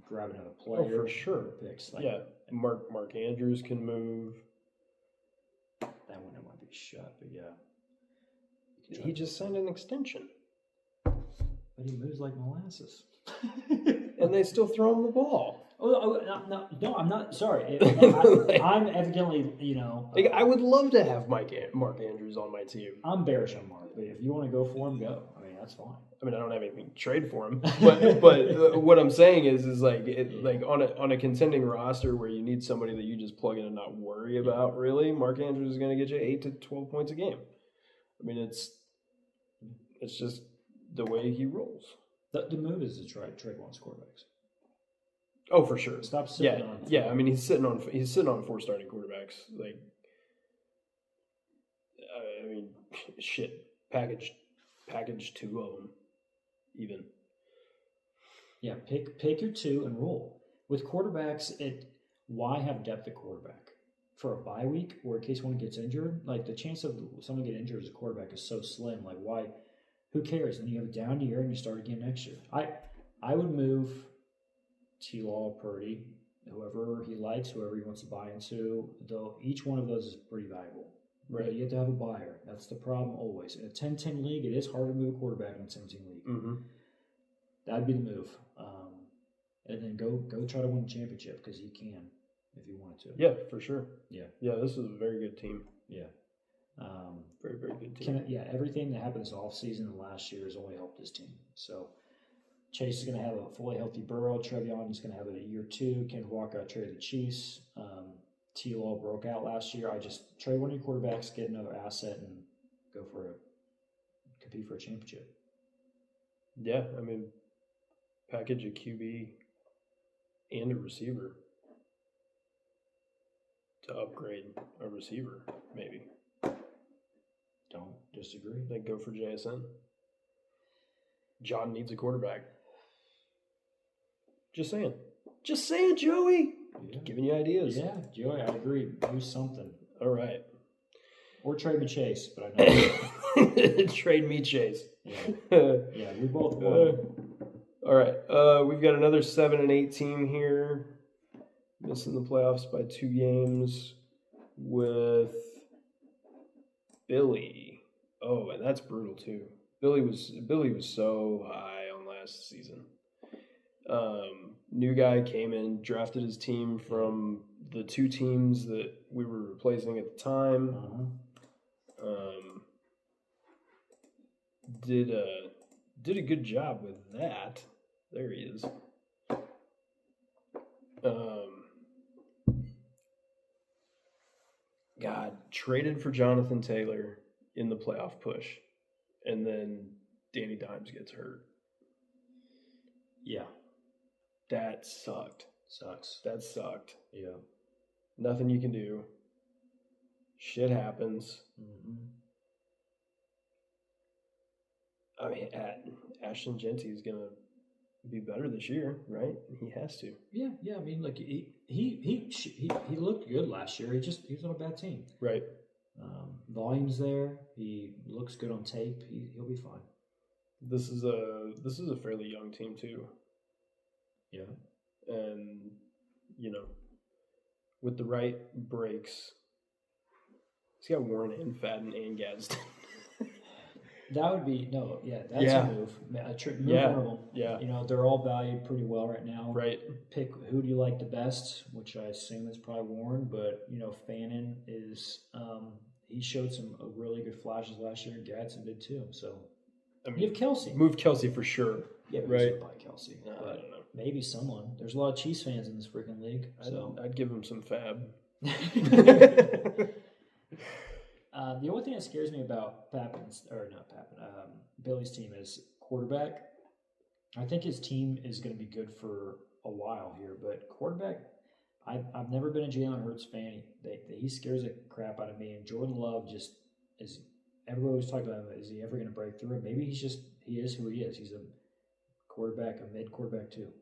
grab another player? Oh, for sure. Picks, Mark Andrews can move. That one might be shut, but yeah. He just signed an extension. But he moves like molasses. And they still throw him the ball. No, I'm not. Sorry. I'm evidently, I would love to have Mark Andrews on my team. I'm bearish on Mark, but if you want to go for him, go. I mean, that's fine. I mean, I don't have anything to trade for him, but what I'm saying is like on a contending roster where you need somebody that you just plug in and not worry about. Really, Mark Andrews is going to get you 8 to 12 points a game. I mean, it's just the way he rolls. The move is to try to trade one quarterbacks. Oh, for sure. Stop sitting on. Yeah. I mean, he's sitting on 4 starting quarterbacks. Like, I mean, shit. Package 2 of them, even. Yeah, pick your 2 and roll. With quarterbacks, why have depth at quarterback? For a bye week or in case one gets injured? Like, the chance of someone getting injured as a quarterback is so slim. Like, why? Who cares? Then you have a down year and you start again next year. I would move T-Law, Purdy, whoever he likes, whoever he wants to buy into, though each one of those is pretty valuable. Right, you have to have a buyer. That's the problem always. In a 10-10 league, it is hard to move a quarterback in a 10-team league. Mm-hmm. That'd be the move. And then go try to win a championship because you can if you wanted to. Yeah, for sure. Yeah. Yeah, this is a very good team. Yeah. Very, very good team. Everything that happened this offseason and last year has only helped this team. So Chase is going to have a fully healthy Burrow. Trevion is going to have it at year 2. Ken Walker got traded to the Chiefs. T-Law broke out last year. I just trade one of your quarterbacks, get another asset, and compete for a championship. Yeah, I mean, package a QB and a receiver to upgrade a receiver, maybe. Don't disagree. Then go for JSN. John needs a quarterback. Just saying. Just saying, Joey. Yeah. Giving you ideas. Yeah, Joey, I agree. Do something. All right. Or trade me Chase, but I know. Trade me Chase. Yeah, yeah, we both won. All right. We've got another 7-8 team here. Missing the playoffs by 2 games with Billy. Oh, and that's brutal too. Billy was so high on last season. New guy came in, drafted his team from the 2 teams that we were replacing at the time. Did a good job with that. There he is. Traded for Jonathan Taylor in the playoff push, and then Danny Dimes gets hurt. Yeah. That sucked. That sucked. Yeah. Nothing you can do. Shit happens. Mm-hmm. I mean, Ashton Genty is going to be better this year, right? He has to. Yeah. I mean, like he looked good last year. He was on a bad team. Right. Volume's there. He looks good on tape. He'll be fine. This is a fairly young team too. Yeah. And with the right breaks, he's got Warren and Fadden and Gadsden. That would be that's a move. Move one of them. Yeah. They're all valued pretty well right now. Right. Pick who do you like the best, which I assume is probably Warren, but Fannin is he showed some really good flashes last year, and Gadsden did too. So you have Kelsey. Move Kelsey for sure. Yeah, right. By Kelsey. No, I don't know. Maybe someone. There's a lot of Chiefs fans in this freaking league. So I'd give him some fab. The only thing that scares me about Billy's team is quarterback. I think his team is going to be good for a while here, but quarterback, I've never been a Jalen Hurts fan. He scares the crap out of me, and Jordan Love just is. Everybody was talking about him. Is he ever going to break through? Maybe he is who he is. He's a quarterback, a mid quarterback too.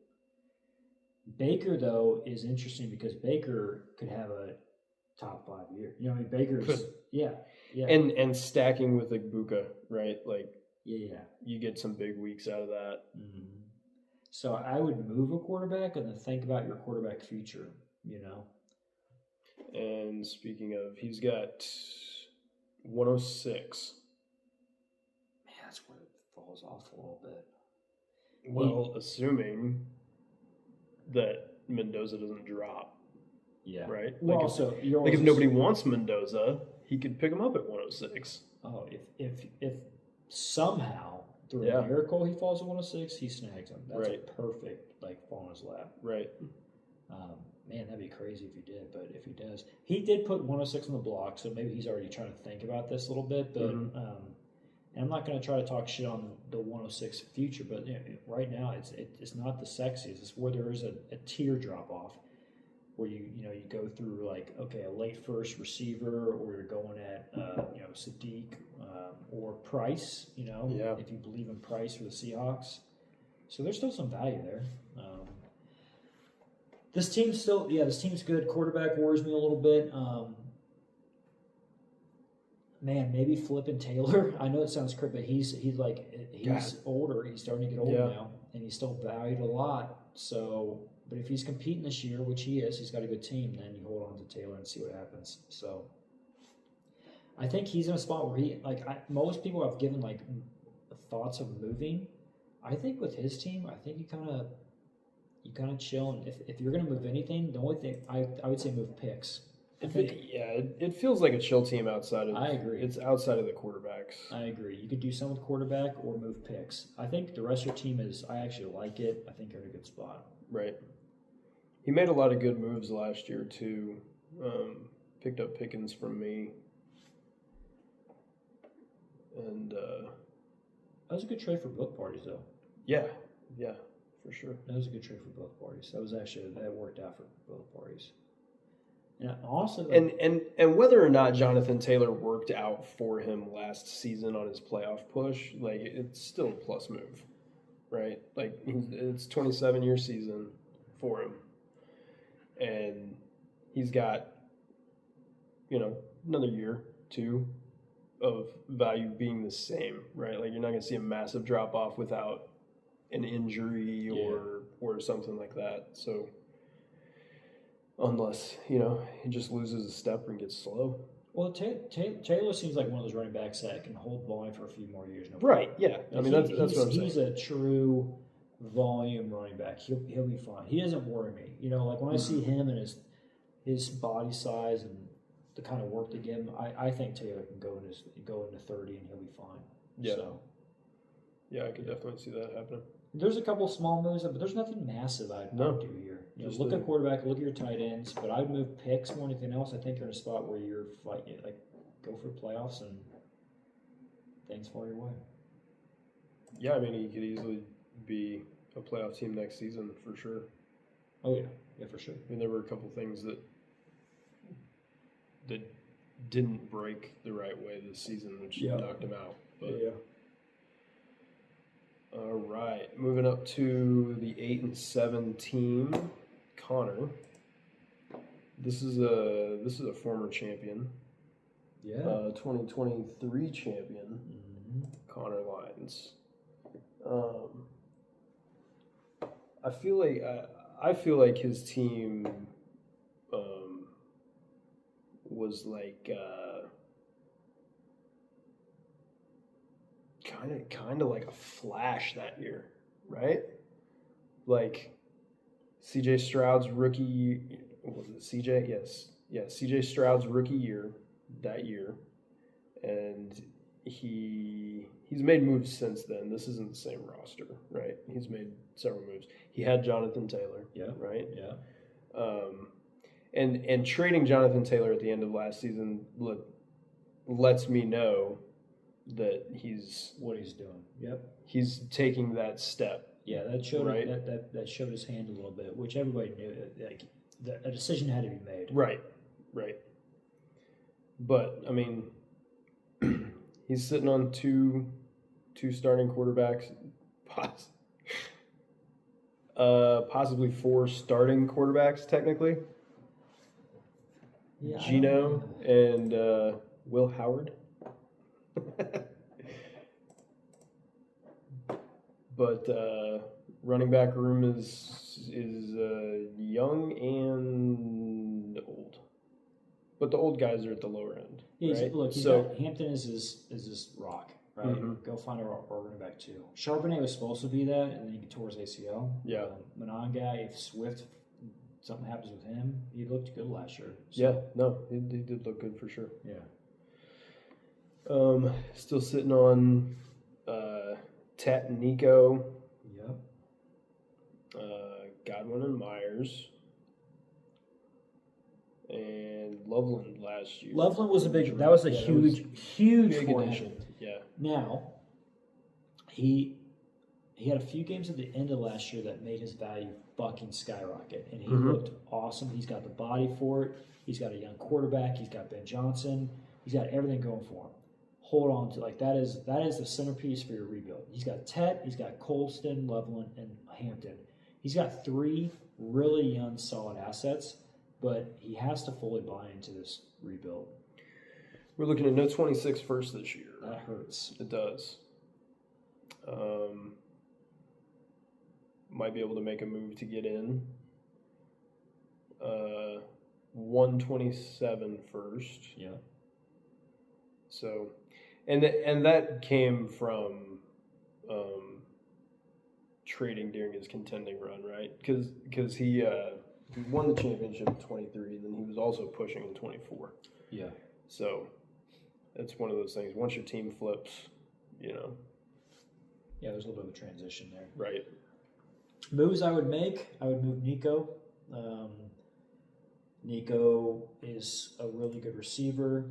Baker though is interesting because Baker could have a top 5 year. Baker's yeah. And stacking with Igbuka, right? Like you get some big weeks out of that. Mm-hmm. So I would move a quarterback and then think about your quarterback future. And speaking of, he's got 106. Man, that's where it falls off a little bit. Well, assuming that Mendoza doesn't drop. Yeah. Right? Well, if nobody wants Mendoza, he could pick him up at 106. Oh, if somehow through a miracle he falls to 106, he snags him. That's a perfect fall in his lap. Right. Man, that'd be crazy if he did, but if he does, he did put 106 on the block, so maybe he's already trying to think about this a little bit. But and I'm not going to try to talk shit on the 106 future, but right now it's not the sexiest. It's where there is a tier drop off, where you go through a late first receiver, or you're going at Sadiq or Price. If you believe in Price for the Seahawks, so there's still some value there. This team's good. Quarterback worries me a little bit. Man, maybe flipping Taylor. I know it sounds crazy, but he's older. He's starting to get old now, and he's still valued a lot. So, but if he's competing this year, which he is, he's got a good team. Then you hold on to Taylor and see what happens. So, I think he's in a spot where most people have given thoughts of moving. I think with his team, I think you kind of chill, and if you're going to move anything, the only thing I would say move picks. It feels like a chill team outside of. I agree. It's outside of the quarterbacks. I agree. You could do some with quarterback or move picks. I think the rest of your team I actually like it. I think you're in a good spot. Right. He made a lot of good moves last year too. Picked up Pickens from me, and that was a good trade for both parties, though. Yeah, for sure. That was a good trade for both parties. That worked out for both parties. And also, and whether or not Jonathan Taylor worked out for him last season on his playoff push, it's still a plus move, right? It's 27-year season for him, and he's got another year, 2 of value being the same, right? You're not going to see a massive drop off without an injury or something like that. So unless he just loses a step and gets slow. Well, Taylor seems like one of those running backs that can hold volume for a few more years. Right? Yeah. I mean that's what I'm saying. He's a true volume running back. He'll be fine. He doesn't worry me. When I see him and his body size and the kind of work they give him, I think Taylor can go into 30 and he'll be fine. Yeah. So, yeah, I could definitely see that happening. There's a couple small moves, but there's nothing massive I'd do here. Look at quarterback, look at your tight ends, but I would move picks more than anything else. I think you're in a spot where you're fighting, go for the playoffs and things fall your way. Yeah, I mean, he could easily be a playoff team next season for sure. Oh yeah, for sure. I mean, there were a couple things that didn't break the right way this season, which knocked him out. But yeah. All right, moving up to the 8-7 team, Connor. This is a former champion. Yeah. 2023 champion, Connor Lyons. I feel like his team was kind of like a flash that year, right? CJ Stroud's rookie, was it CJ? Yes. Yeah, CJ Stroud's rookie year that year. And he's made moves since then. This isn't the same roster, right? He's made several moves. He had Jonathan Taylor, right? Yeah. And trading Jonathan Taylor at the end of last season lets me know that he's what he's doing. Yep. He's taking that step. Yeah, that showed that showed his hand a little bit, which everybody knew. A decision had to be made. Right. But I mean, he's sitting on two starting quarterbacks, possibly 4 starting quarterbacks technically. Yeah, Gino and Will Howard. But running back room is young and old. But the old guys are at the lower end. Yeah, right? Hampton is his rock, right? Mm-hmm. Go find a running back too. Charbonnet was supposed to be that, and then he tore his ACL. Yeah. Mononga, if Swift, something happens with him, he looked good last year. So. Yeah, no, he did look good for sure. Yeah. Still sitting on Tet and Nico. Yep. Godwin and Myers. And Loveland last year. Loveland was that was a huge big for addition. him. Yeah. Now, he had a few games at the end of last year that made his value fucking skyrocket, and he looked awesome. He's got the body for it. He's got a young quarterback. He's got Ben Johnson. He's got everything going for him. Hold on to that is the centerpiece for your rebuild. He's got Tet, he's got Colston, Loveland, and Hampton. He's got 3 really young, solid assets, but he has to fully buy into this rebuild. We're looking at no 26 first this year. That hurts. It does. Might be able to make a move to get in. 127 first. Yeah. So, and that came from trading during his contending run, right? Because he won the championship in 23, and then he was also pushing in 24. Yeah. So, it's one of those things. Once your team flips, Yeah, there's a little bit of a transition there. Right. Moves I would make, I would move Nico. Nico is a really good receiver.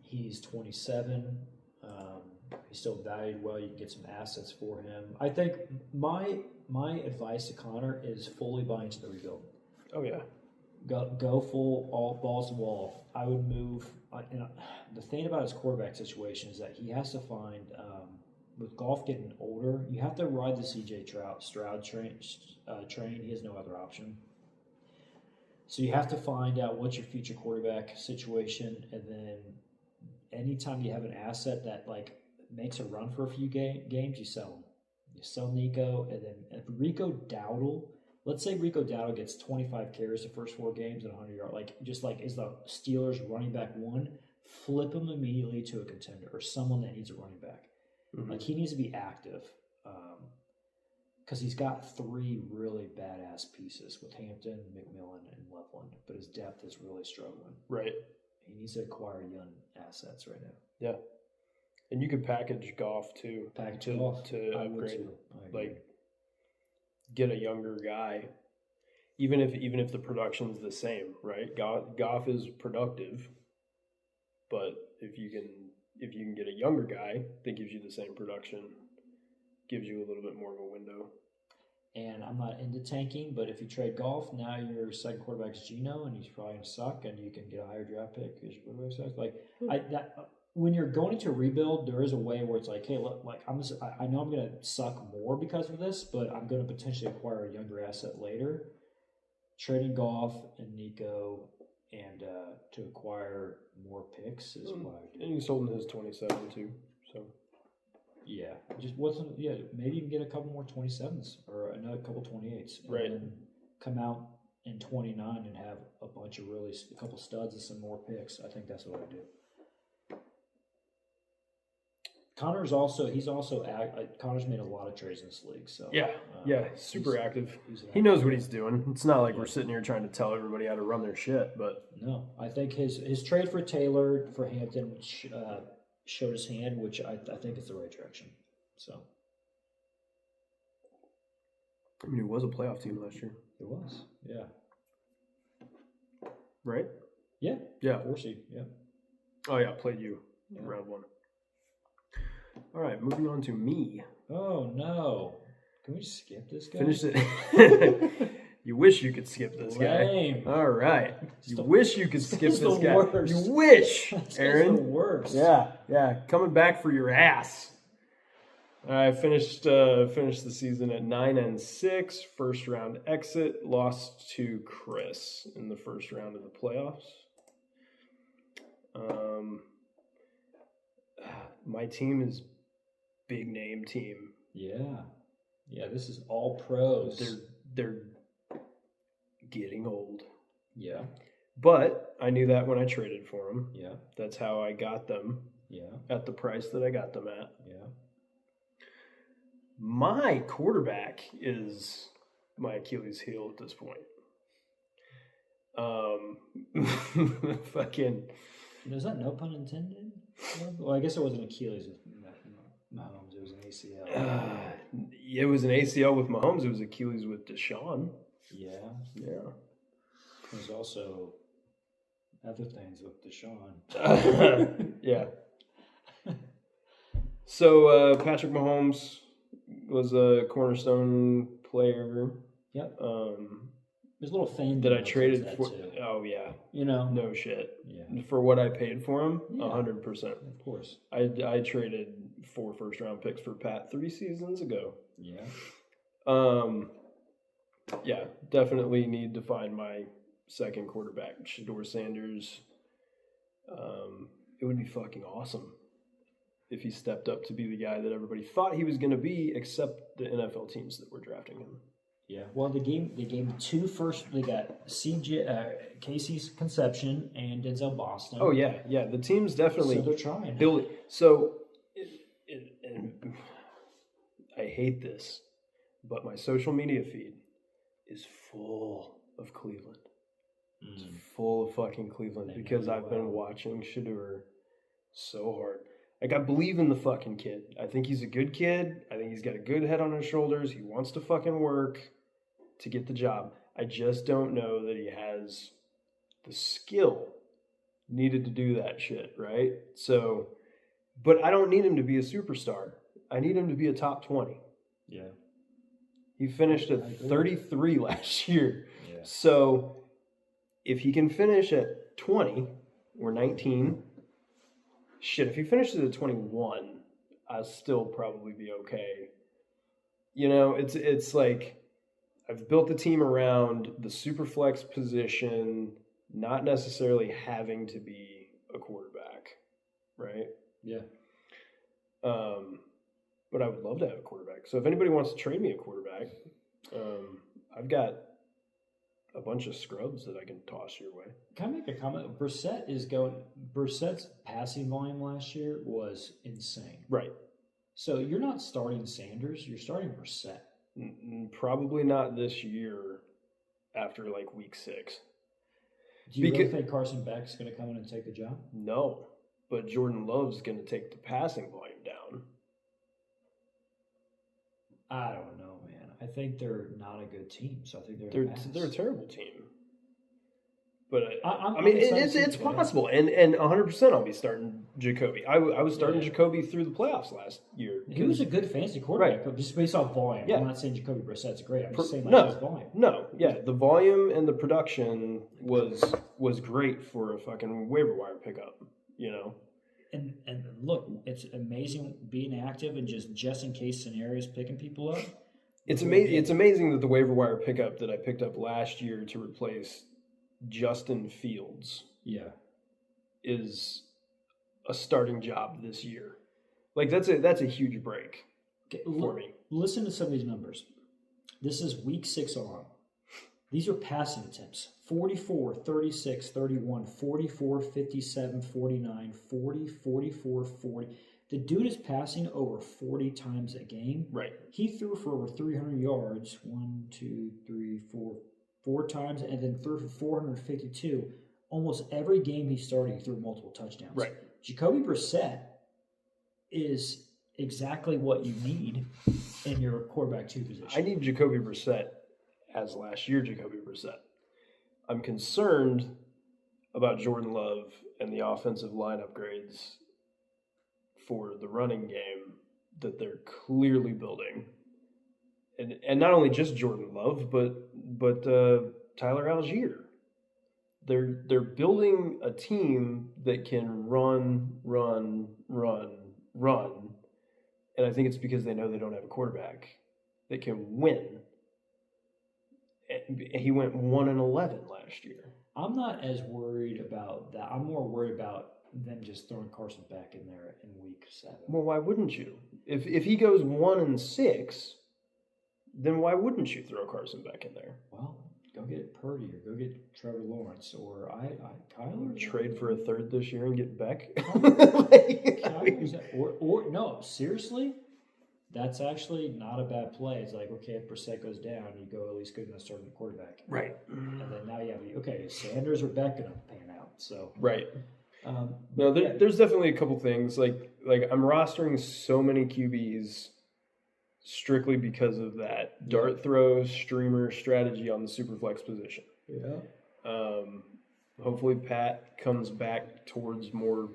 He's 27. He's still valued well. You can get some assets for him. I think my advice to Connor is fully buy into the rebuild. Oh, yeah. Go full, all balls to the wall. I would move. The thing about his quarterback situation is that he has to find, with Goff getting older, you have to ride the C.J. Stroud train. He has no other option. So you have to find out what's your future quarterback situation, and then anytime you have an asset that makes a run for a few games, you sell him. You sell Nico, and then if Rico Dowdle, let's say Rico Dowdle gets 25 carries the first 4 games and 100 yards, is the Steelers running back 1, flip him immediately to a contender or someone that needs a running back. Mm-hmm. He needs to be active because he's got 3 really badass pieces with Hampton, McMillan, and Loveland, but his depth is really struggling. Right. He needs to acquire young assets right now. Yeah. And you could package Goff too. To upgrade. Get a younger guy. Even if the production's the same, right? Goff is productive, but if you can get a younger guy that gives you the same production, gives you a little bit more of a window. And I'm not into tanking, but if you trade Goff, now your second quarterback is Geno, and he's probably going to suck, and you can get a higher draft pick because your quarterback sucks. When you're going into a rebuild, there is a way where it's hey, look, I know I'm going to suck more because of this, but I'm going to potentially acquire a younger asset later. Trading Goff and Nico and to acquire more picks is what I would do. And he's holding his 27 too, so. Yeah, maybe you can get a couple more 27s or another couple 28s. And right. Then come out in 29 and have a couple studs and some more picks. I think that's what I would do. Connor's made a lot of trades in this league. So super active. He knows what he's doing. It's not like we're sitting here trying to tell everybody how to run their shit, but no, I think his trade for Taylor for Hampton, which showed his hand, which I think is the right direction. So, I mean, it was a playoff team last year. It was, yeah. Right? Yeah. 4 seed. Yeah. Oh yeah, played you round 1. All right, moving on to me. Oh no! Can we just skip this guy? Finish it. You wish you could skip this Lame. guy. All right. You wish you could skip this guy. Worst. You wish, Aaron. The worst. Yeah. Coming back for your ass. I finished the season at 9-6, first round exit, lost to Chris in the first round of the playoffs. My team is big name team. Yeah. This is all pros. They're getting old. Yeah. But I knew that when I traded for them. Yeah. That's how I got them. Yeah. At the price that I got them at. Yeah. My quarterback is my Achilles heel at this point. Fucking. Is that no pun intended? Well, I guess it wasn't Achilles with Mahomes. It was an ACL. It was an ACL with Mahomes. It was Achilles with Deshaun. Yeah. Yeah. There's also other things with Deshaun. Yeah. So Patrick Mahomes was a cornerstone player. Yep. There's a little fame that I traded for. Too. Oh yeah. No shit. Yeah. For what I paid for him, 100%. Of course. I traded 4 first-round picks for Pat 3 seasons ago. Yeah. Yeah, definitely need to find my second quarterback, Shador Sanders. It would be fucking awesome if he stepped up to be the guy that everybody thought he was going to be, except the NFL teams that were drafting him. Yeah. Well, they gave 2 first. They got Casey's Conception and Denzel Boston. Oh yeah. The teams definitely. So they're trying. So, and I hate this, but my social media feed is full of Cleveland. It's full of fucking Cleveland because I've been watching Shador so hard. Like, I believe in the fucking kid. I think he's a good kid. I think he's got a good head on his shoulders. He wants to fucking work to get the job. I just don't know that he has the skill needed to do that shit, right? So, but I don't need him to be a superstar. I need him to be a top 20. Yeah. He finished at 33 last year. Yeah. So, if he can finish at 20 or 19, shit, if he finishes at 21, I'll still probably be okay. It's like I've built the team around the super flex position, not necessarily having to be a quarterback, right? Yeah. But I would love to have a quarterback. So if anybody wants to trade me a quarterback, I've got a bunch of scrubs that I can toss your way. Can I make a comment? Brissett's passing volume last year was insane. Right. So you're not starting Sanders, you're starting Brissett. Probably not this year after like week 6. Do you really think Carson Beck's going to come in and take the job? No, but Jordan Love's going to take the passing volume down. I don't know, man. I think they're not a good team, so I think they're a terrible team. But I mean, it's possible, and 100% I'll be starting Jacoby. I was starting Jacoby through the playoffs last year. He was a good fantasy quarterback, but just based off volume. Yeah. I'm not saying Jacoby Brissett's great. I'm just saying his volume. No, the volume and the production was great for a fucking waiver wire pickup. And look, it's amazing being active and just in case scenarios picking people up. It's amazing. It's amazing that the waiver wire pickup that I picked up last year to replace Justin Fields, is a starting job this year. Like that's a huge break for me. Listen to some of these numbers. This is week 6 on. These are passing attempts. 44, 36, 31, 44, 57, 49, 40, 44, 40. The dude is passing over 40 times a game. Right. He threw for over 300 yards. 4 times, and then threw for 452. Almost every game he started, he threw multiple touchdowns. Right. Jacoby Brissett is exactly what you need in your quarterback 2 position. I need Jacoby Brissett as last year Jacoby Brissett. I'm concerned about Jordan Love and the offensive line upgrades for the running game that they're clearly building. And not only just Jordan Love, but Tyler Algier. They're building a team that can run, and I think it's because they know they don't have a quarterback that can win. He went 1-11 last year. I'm not as worried about that. I'm more worried about them just throwing Carson back in there in week 7. Well, why wouldn't you? If he goes 1-6. Then why wouldn't you throw Carson back in there? Well, go get Purdy or go get Trevor Lawrence or Kyler. Trade for a third this year and get Beck. Or no, seriously, that's actually not a bad play. It's like, okay, if Brissett goes down, you go at least good enough starting quarterback. Right. And then now you have Sanders or Beck going to pan out. So right. There's definitely a couple things like I'm rostering so many QBs strictly because of that dart throw streamer strategy on the super flex position. Yeah. Hopefully Pat comes back towards more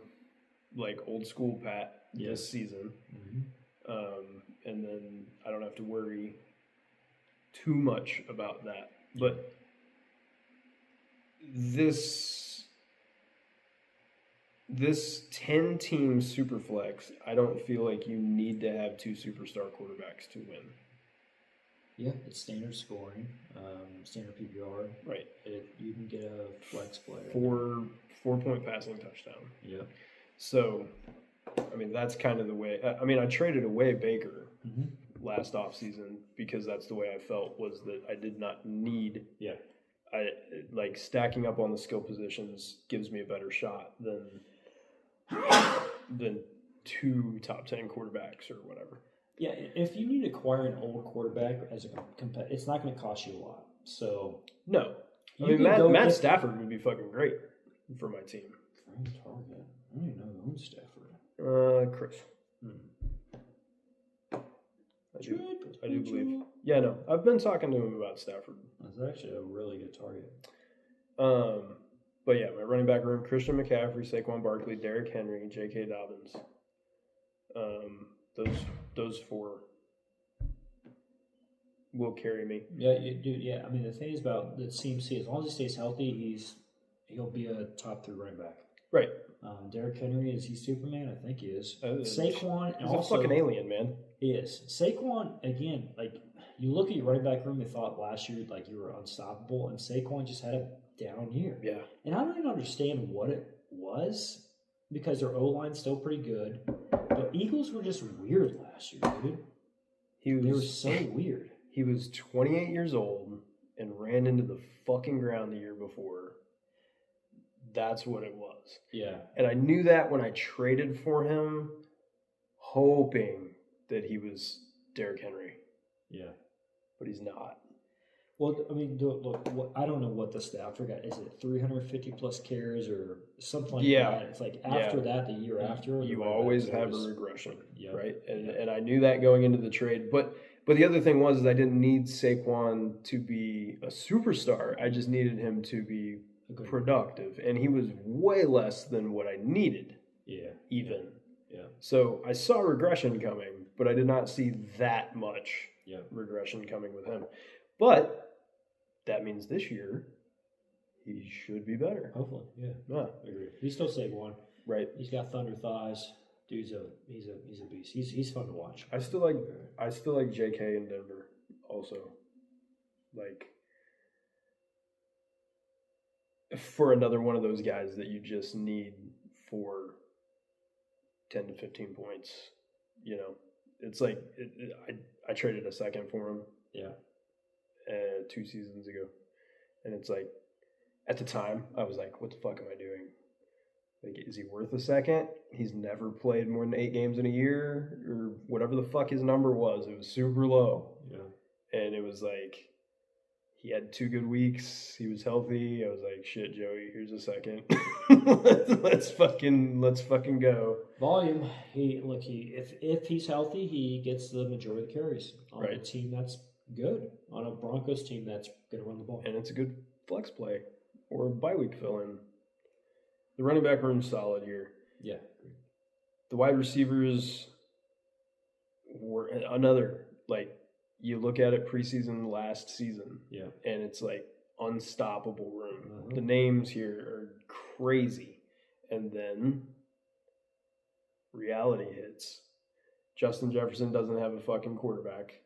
like old school Pat this season. And then I don't have to worry too much about that. But this 10-team superflex, I don't feel like you need to have 2 superstar quarterbacks to win. Yeah, it's standard scoring, standard PPR. Right. You can get a flex player. 4-point passing touchdown. Yeah. So, I mean, that's kind of the way. I mean, I traded away Baker last offseason because that's the way I felt, was that I did not need. Yeah. I like stacking up on the skill positions gives me a better shot than 2 top 10 quarterbacks or whatever. Yeah, if you need to acquire an old quarterback as a it's not going to cost you a lot. So no, I mean Matt Stafford would be fucking great for my team. Frank Target. I don't even know who owns Stafford. Chris. I do believe. Yeah, no, I've been talking to him about Stafford. That's actually a really good target. But yeah, my running back room: Christian McCaffrey, Saquon Barkley, Derrick Henry, J.K. Dobbins. Those 4 will carry me. Yeah, dude. Yeah, I mean the thing is about the CMC, as long as he stays healthy, he'll be a top 3 running back. Right. Derrick Henry, is he Superman? I think he is. Saquon, he's also a fucking alien, man. He is. Saquon, again, like you look at your running back room, they thought last year like you were unstoppable, and Saquon just had a down year. Yeah. And I don't even understand what it was, because their O-line's still pretty good. But Eagles were just weird last year, dude. They were so weird. He was 28 years old and ran into the fucking ground the year before. That's what it was. Yeah. And I knew that when I traded for him, hoping that he was Derrick Henry. Yeah. But he's not. Well, I mean, look, I don't know what the stat forgot. Is it 350 plus carries or something like that? It's like after that, the year after. You always have a regression, right? And I knew that going into the trade. But the other thing was I didn't need Saquon to be a superstar. I just needed him to be productive. And he was way less than what I needed. Yeah. Even. Yeah. So I saw regression coming, but I did not see that much regression coming with him. But that means this year he should be better. Hopefully, yeah. I agree. He's still Saquon. Right. He's got thunder thighs. Dude's he's a beast. He's fun to watch. I still like JK in Denver also. Like, for another one of those guys that you just need for 10 to 15 points, you know. It's like I traded a second for him. Yeah. 2 seasons ago, and it's like, at the time I was like, what the fuck am I doing? Like, is he worth a second? He's never played more than 8 games in a year, or whatever the fuck his number was. It was super low. Yeah. And it was like, he had 2 good weeks, he was healthy. I was like, shit, Joey, here's a second. let's fucking go. Volume. If he's healthy, he gets the majority of the carries on a team that's good, on a Broncos team that's going to run the ball. And it's a good flex play or bye week fill in. The running back room's solid here. Yeah. The wide receivers were another, like, you look at it preseason last season, and it's like unstoppable room. The names here are crazy. And then reality hits. Justin Jefferson doesn't have a fucking quarterback.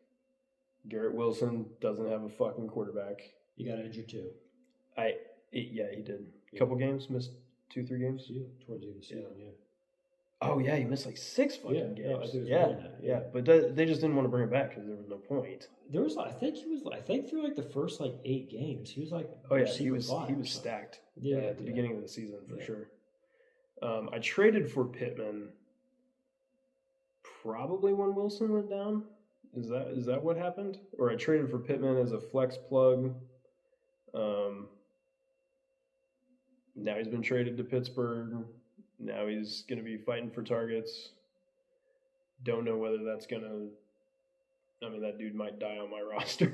Garrett Wilson doesn't have a fucking quarterback. He got injured too. He did. A couple games, missed 2-3 games. Yeah, towards the end of the season, Oh yeah, he missed like 6 fucking games. No, but they just didn't want to bring him back because there was no point. There was, I think through like the first like 8 games, he was like, he was stacked. At the beginning of the season for sure. I traded for Pittman probably when Wilson went down. Is that what happened? Or I traded for Pittman as a flex plug. Now he's been traded to Pittsburgh. Now he's going to be fighting for targets. Don't know whether that's going to I mean, that dude might die on my roster.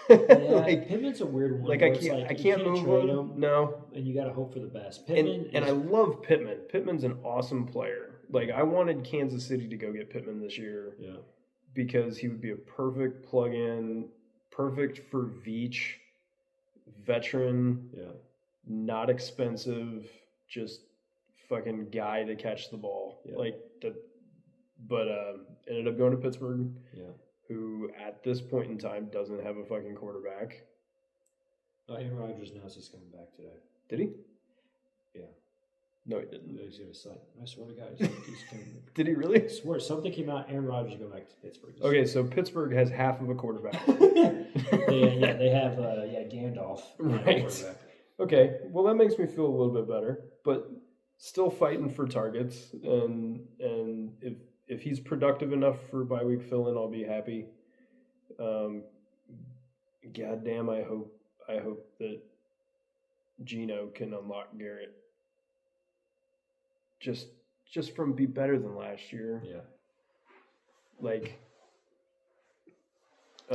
Yeah, Pittman's a weird one. Like I can't move him. No, and you got to hope for the best. Pittman and I love Pittman. Pittman's an awesome player. Like I wanted Kansas City to go get Pittman this year. Yeah. Because he would be a perfect plug-in, perfect for Veach, veteran, not expensive, just fucking guy to catch the ball. Yeah. But ended up going to Pittsburgh. Yeah. Who at this point in time doesn't have a fucking quarterback. Aaron Rodgers knows he's coming back today. Did he? Yeah. No, he didn't. He's going to sign. I swear to God, he's coming. Did he really? I swear, something came out. Aaron Rodgers going back to Pittsburgh. Okay, so Pittsburgh has half of a quarterback. they have Gandalf. Right. Okay, well that makes me feel a little bit better, but still fighting for targets, and if he's productive enough for bye week fill-in, I'll be happy. Goddamn, I hope that Geno can unlock Garrett. Just from be better than last year. Yeah. Like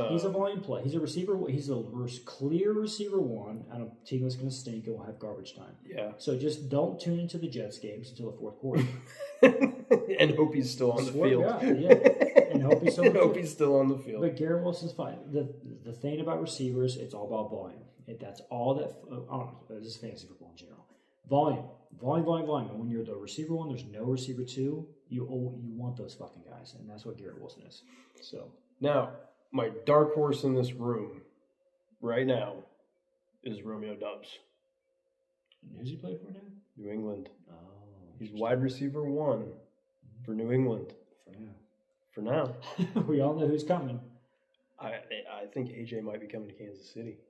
he's a volume play. He's a receiver. He's a clear receiver one on a team that's going to stink and will have garbage time. Yeah. So just don't tune into the Jets games until the fourth quarter. And hope he's still on the field. God, yeah. And hope he's still on the field. But Garrett Wilson's fine. The thing about receivers, it's all about volume. That's all that. I don't know. This is fantasy football in general. Volume. And when you're the receiver one, there's no receiver two. You want those fucking guys, and that's what Garrett Wilson is. So now, my dark horse in this room right now is Romeo Doubs. And who's he play for now? New England. Oh, he's wide receiver one for New England. For now. We all know who's coming. I think AJ might be coming to Kansas City.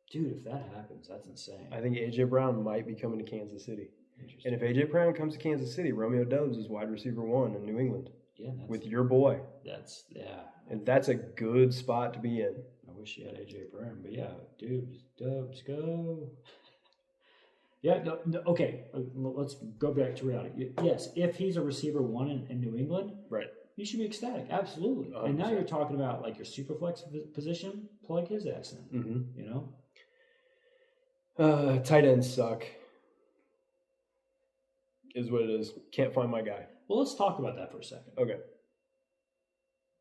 Dude, if that happens, that's insane. I think A.J. Brown might be coming to Kansas City. And if A.J. Brown comes to Kansas City, Romeo Doubs is wide receiver one in New England. Yeah, with your boy. Yeah. And that's a good spot to be in. I wish you had A.J. Brown, but yeah, Doubs, go. Yeah, no, okay, let's go back to reality. Yes, if he's a receiver one in New England, right, you should be ecstatic, absolutely. 100%. And now you're talking about like your super flex position, plug his ass in, you know? Tight ends suck. Is what it is. Can't find my guy. Well, let's talk about that for a second. Okay.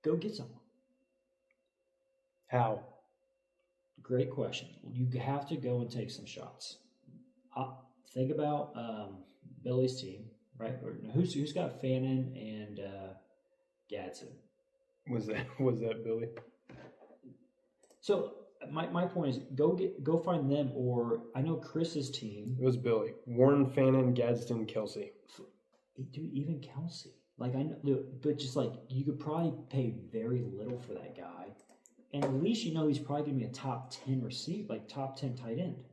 Go get someone. How? Great question. You have to go and take some shots. Think about Billy's team, right? Or who's got Fannin and Gadsden? Was that Billy? So my point is go find them, or I know Chris's team. It was Billy. Warren, Fannin, Gadsden, Kelsey. Dude, even Kelsey. Like I know, but just like you could probably pay very little for that guy, and at least you know he's probably gonna be a top 10 receiver, like top 10 tight end.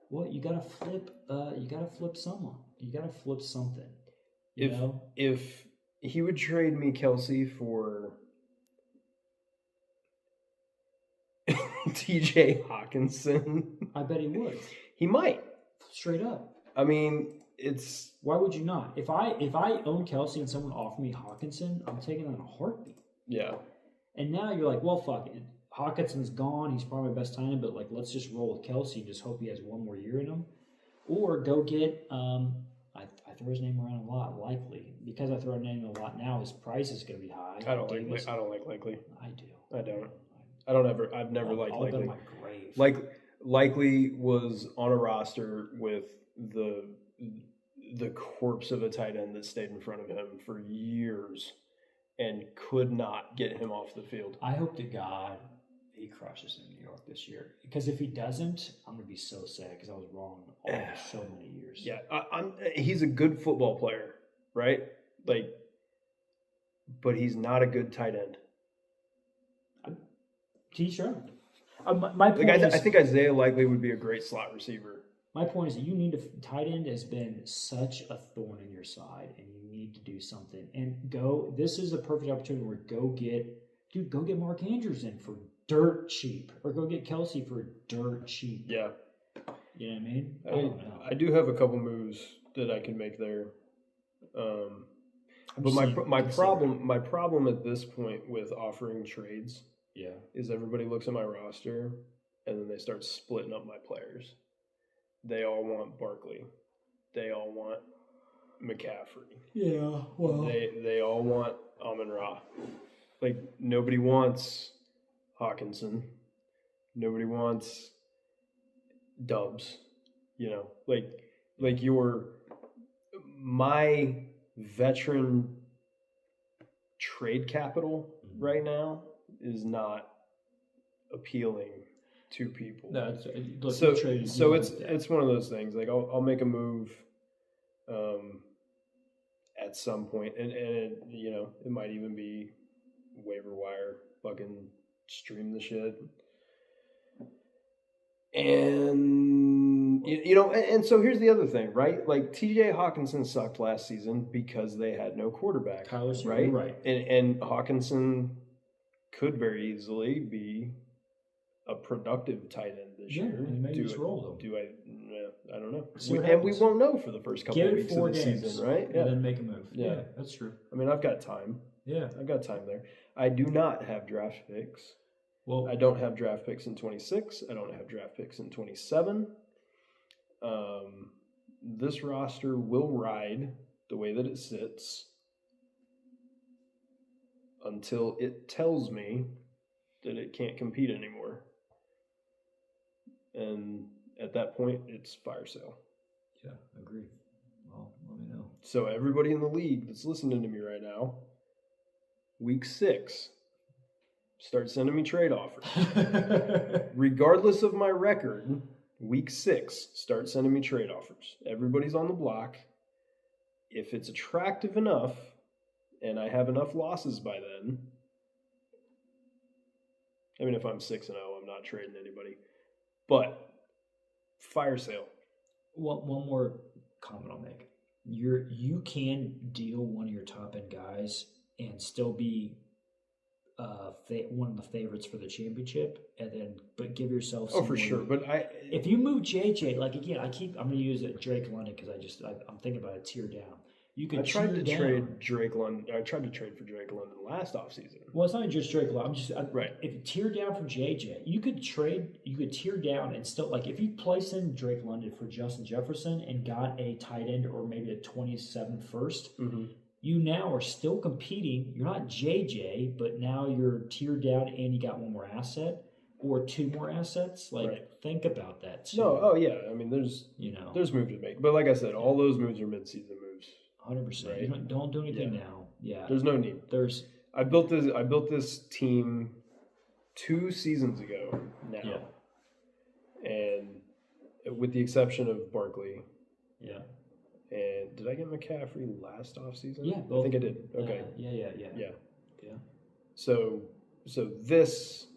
Well, you gotta flip. You gotta flip someone. You gotta flip something. You know? If he would trade me Kelsey for TJ Hawkinson, I bet he would. He might. Straight up. I mean, it's. Why would you not? If I own Kelsey and someone offered me Hawkinson, I'm taking that in a heartbeat. Yeah. And now you're like, well, fuck it. Hawkinson's gone. He's probably my best time, but like, let's just roll with Kelsey and just hope he has one more year in him. Or go get, I throw his name around a lot, Likely. Because I throw his name a lot now, his price is going to be high. I don't like Likely. I do. I don't. I've never liked Likely. My grave. Likely was on a roster with the corpse of a tight end that stayed in front of him for years and could not get him off the field. I hope to God he crushes in New York this year. Because if he doesn't, I'm going to be so sad because I was wrong so many years. Yeah, he's a good football player, right? But he's not a good tight end. Teach your own. My point I think Isaiah Likely would be a great slot receiver. My point is that you need tight end has been such a thorn in your side, and you need to do something. And this is a perfect opportunity where go get Mark Andrews in for dirt cheap, or go get Kelsey for dirt cheap. Yeah. You know what I mean? I do have a couple moves that I can make there. But my problem at this point with offering trades is everybody looks at my roster and then they start splitting up my players. They all want Barkley. They all want McCaffrey. Yeah, well. They all want Amon-Ra. Like, nobody wants Hawkinson. Nobody wants Dubs. You know, my veteran trade capital right now is not appealing to people. No, it's one of those things. Like, I'll make a move at some point, and you know, it might even be waiver wire, fucking stream the shit. And you know, and so here's the other thing, right? Like, TJ Hawkinson sucked last season because they had no quarterback, right? And Hawkinson could very easily be a productive tight end this year. And maybe just roll them. I don't know. And we won't know for the first couple of weeks of the games, season, right? And then make a move. Yeah, that's true. I mean, I've got time. Yeah, I've got time there. I do not have draft picks. Well, I don't have draft picks in 26. I don't have draft picks in 27. This roster will ride the way that it sits until it tells me that it can't compete anymore. And at that point, it's fire sale. Yeah, agreed. Well, let me know. So everybody in the league that's listening to me right now, week 6, start sending me trade offers. Regardless of my record, week 6, start sending me trade offers. Everybody's on the block. If it's attractive enough and I have enough losses by then, I mean, if I'm 6-0, I'm not trading anybody. But fire sale. One more comment I'll make. You can deal one of your top end guys and still be one of the favorites for the championship, but give yourself some for sure. But if you move JJ, like, again, I'm going to use Drake London because I'm thinking about a tier down. I tried to trade for Drake London last offseason. Well, it's not just Drake London. Right. If you tear down from JJ, you could tear down and still, like, if you place in Drake London for Justin Jefferson and got a tight end or maybe a 27th first, you now are still competing. You're not JJ, but now you're tiered down and you got one more asset or 2 more assets. Like, think about that too. No, oh yeah. I mean, there's moves to make. But like I said, all those moves are mid-season moves. 100%. Right? Don't do anything now. Yeah. There's no need. I built this team 2 seasons ago now. Yeah. And with the exception of Barkley. Yeah. And did I get McCaffrey last offseason? Yeah. I think I did. Okay. Yeah. So this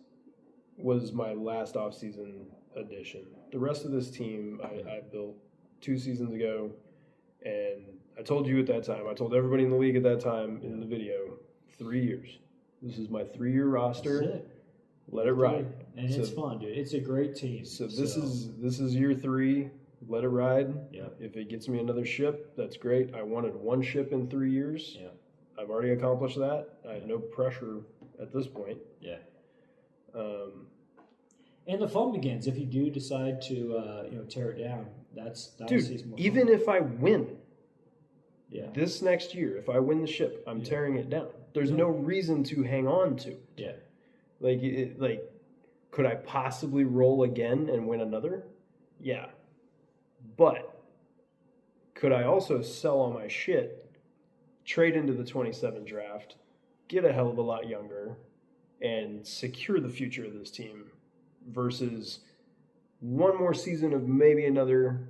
was my last offseason addition. The rest of this team I built 2 seasons ago, and I told you at that time, I told everybody in the league at that time in the video, 3 years. This is my 3-year roster. That's it. Let it ride. And it's fun, dude. It's a great team. So this is year 3. Let it ride. Yeah. If it gets me another ship, that's great. I wanted 1 ship in 3 years. Yeah. I've already accomplished that. I have no pressure at this point. Yeah. And the fun begins if you do decide to tear it down. Dude, even if I win, yeah, this next year, if I win the ship, I'm tearing it down. There's no reason to hang on to it. Yeah. Like, could I possibly roll again and win another? Yeah. But could I also sell all my shit, trade into the 27 draft, get a hell of a lot younger, and secure the future of this team versus one more season of maybe another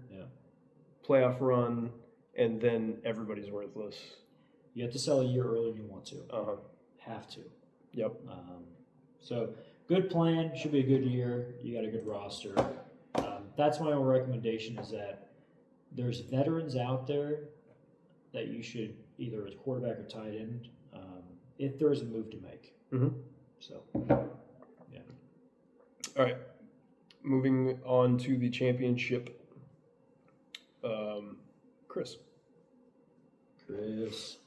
playoff run, and then everybody's worthless. You have to sell a year earlier than you want to. Have to. Yep. So, good plan. Should be a good year. You got a good roster. That's my own recommendation, is that there's veterans out there that you should either as quarterback or tight end, if there is a move to make. So, yeah. All right. Moving on to the championship. Chris,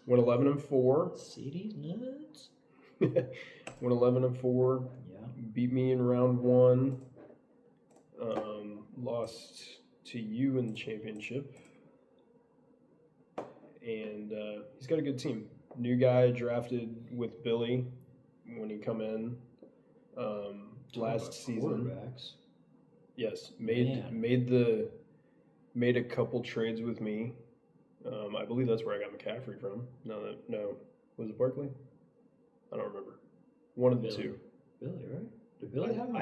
Went 11-4. CD's nuts. Went 11-4. Yeah. Beat me in round 1. Lost to you in the championship. And he's got a good team. New guy drafted with Billy when he come in last season. Quarterbacks. Yes, made a couple trades with me. I believe that's where I got McCaffrey from. No, was it Barkley? I don't remember. One of the two. Billy, right? Did Billy have him?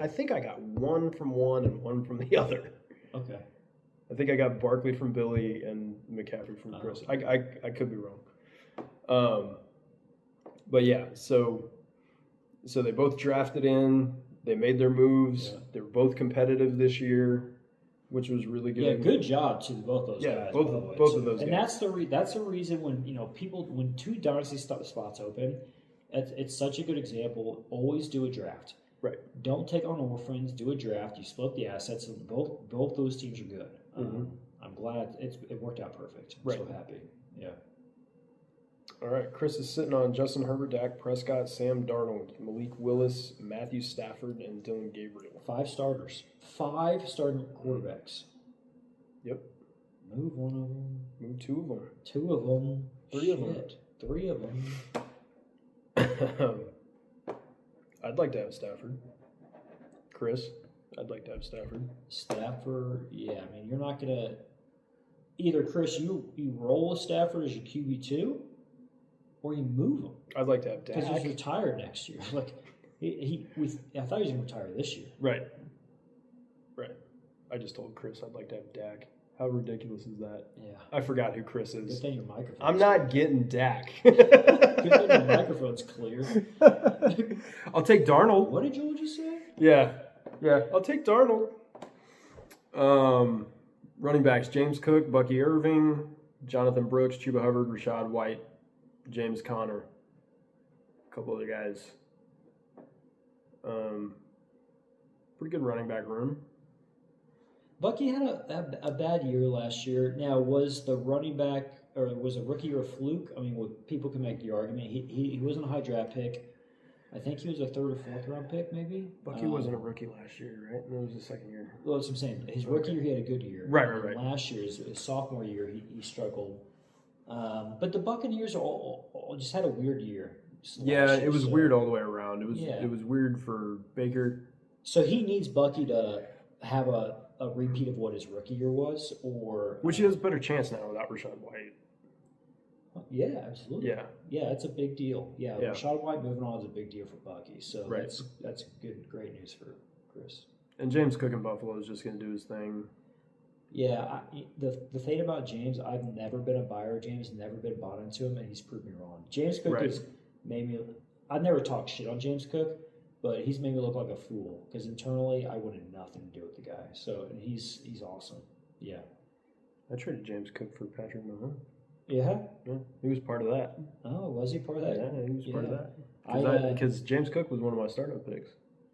I think I got one from one and one from the other. Okay. I think I got Barkley from Billy and McCaffrey from Chris. I could be wrong. But yeah, so they both drafted in. They made their moves. Yeah. They were both competitive this year, which was really good. Yeah, good job to both those guys. Both of those and guys. That's the reason when two dynasty spots open, it's such a good example. Always do a draft. Right. Don't take on orphans. Do a draft. You split the assets, and both those teams are good. Mm-hmm. I'm glad it worked out perfect. I'm so happy. Yeah. All right. Chris is sitting on Justin Herbert, Dak Prescott, Sam Darnold, Malik Willis, Matthew Stafford, and Dylan Gabriel. 5 starters. 5 starting quarterbacks. Yep. Move one of them. Move 2 of them. 2 of them. 3 of them. 3 of them. I'd like to have Stafford. Chris, I'd like to have Stafford. Stafford, yeah. I mean, you're not going to either, Chris, you roll with Stafford as your QB2 or you move him. I'd like to have Dak. Because he's retired next year. Like, I thought he was going to retire this year. Right. I just told Chris I'd like to have Dak. How ridiculous is that? Yeah. I forgot who Chris is. Good thing your microphone. I'm not getting Dak. Good thing your microphone's clear. I'll take Darnold. What did Joel just say? Yeah. I'll take Darnold. Running backs: James Cook, Bucky Irving, Jonathan Brooks, Chuba Hubbard, Rashad White, James Conner. A couple other guys. Pretty good running back room. Bucky had a bad year last year. Now, was the running back, or was a rookie or a fluke? I mean, people can make the argument. He wasn't a high draft pick. I think he was a 3rd or 4th round pick, maybe. Bucky wasn't a rookie last year, right? No, it was his second year. Well, that's what I'm saying. His rookie year, he had a good year. Right. Last year, his sophomore year, he struggled. But the Buccaneers all just had a weird year. Yeah, it was weird all the way around. It was weird for Baker. So he needs Bucky to have a repeat of what his rookie year was, or which he has a better chance now without Rashad White. Yeah, absolutely. Yeah, it's a big deal. Yeah, Rashad White moving on is a big deal for Bucky. So that's great news for Chris. And James Cook in Buffalo is just going to do his thing. Yeah, the thing about James, I've never been a buyer of James, never been bought into him, and he's proved me wrong. James Cook has made me. I've never talked shit on James Cook, but he's made me look like a fool because internally I wanted nothing to do with the guy. So and he's awesome. Yeah. I traded James Cook for Patrick Mahomes. Yeah, he was part of that. Oh, was he part of that? Yeah, he was part of that. Because James Cook was one of my startup picks.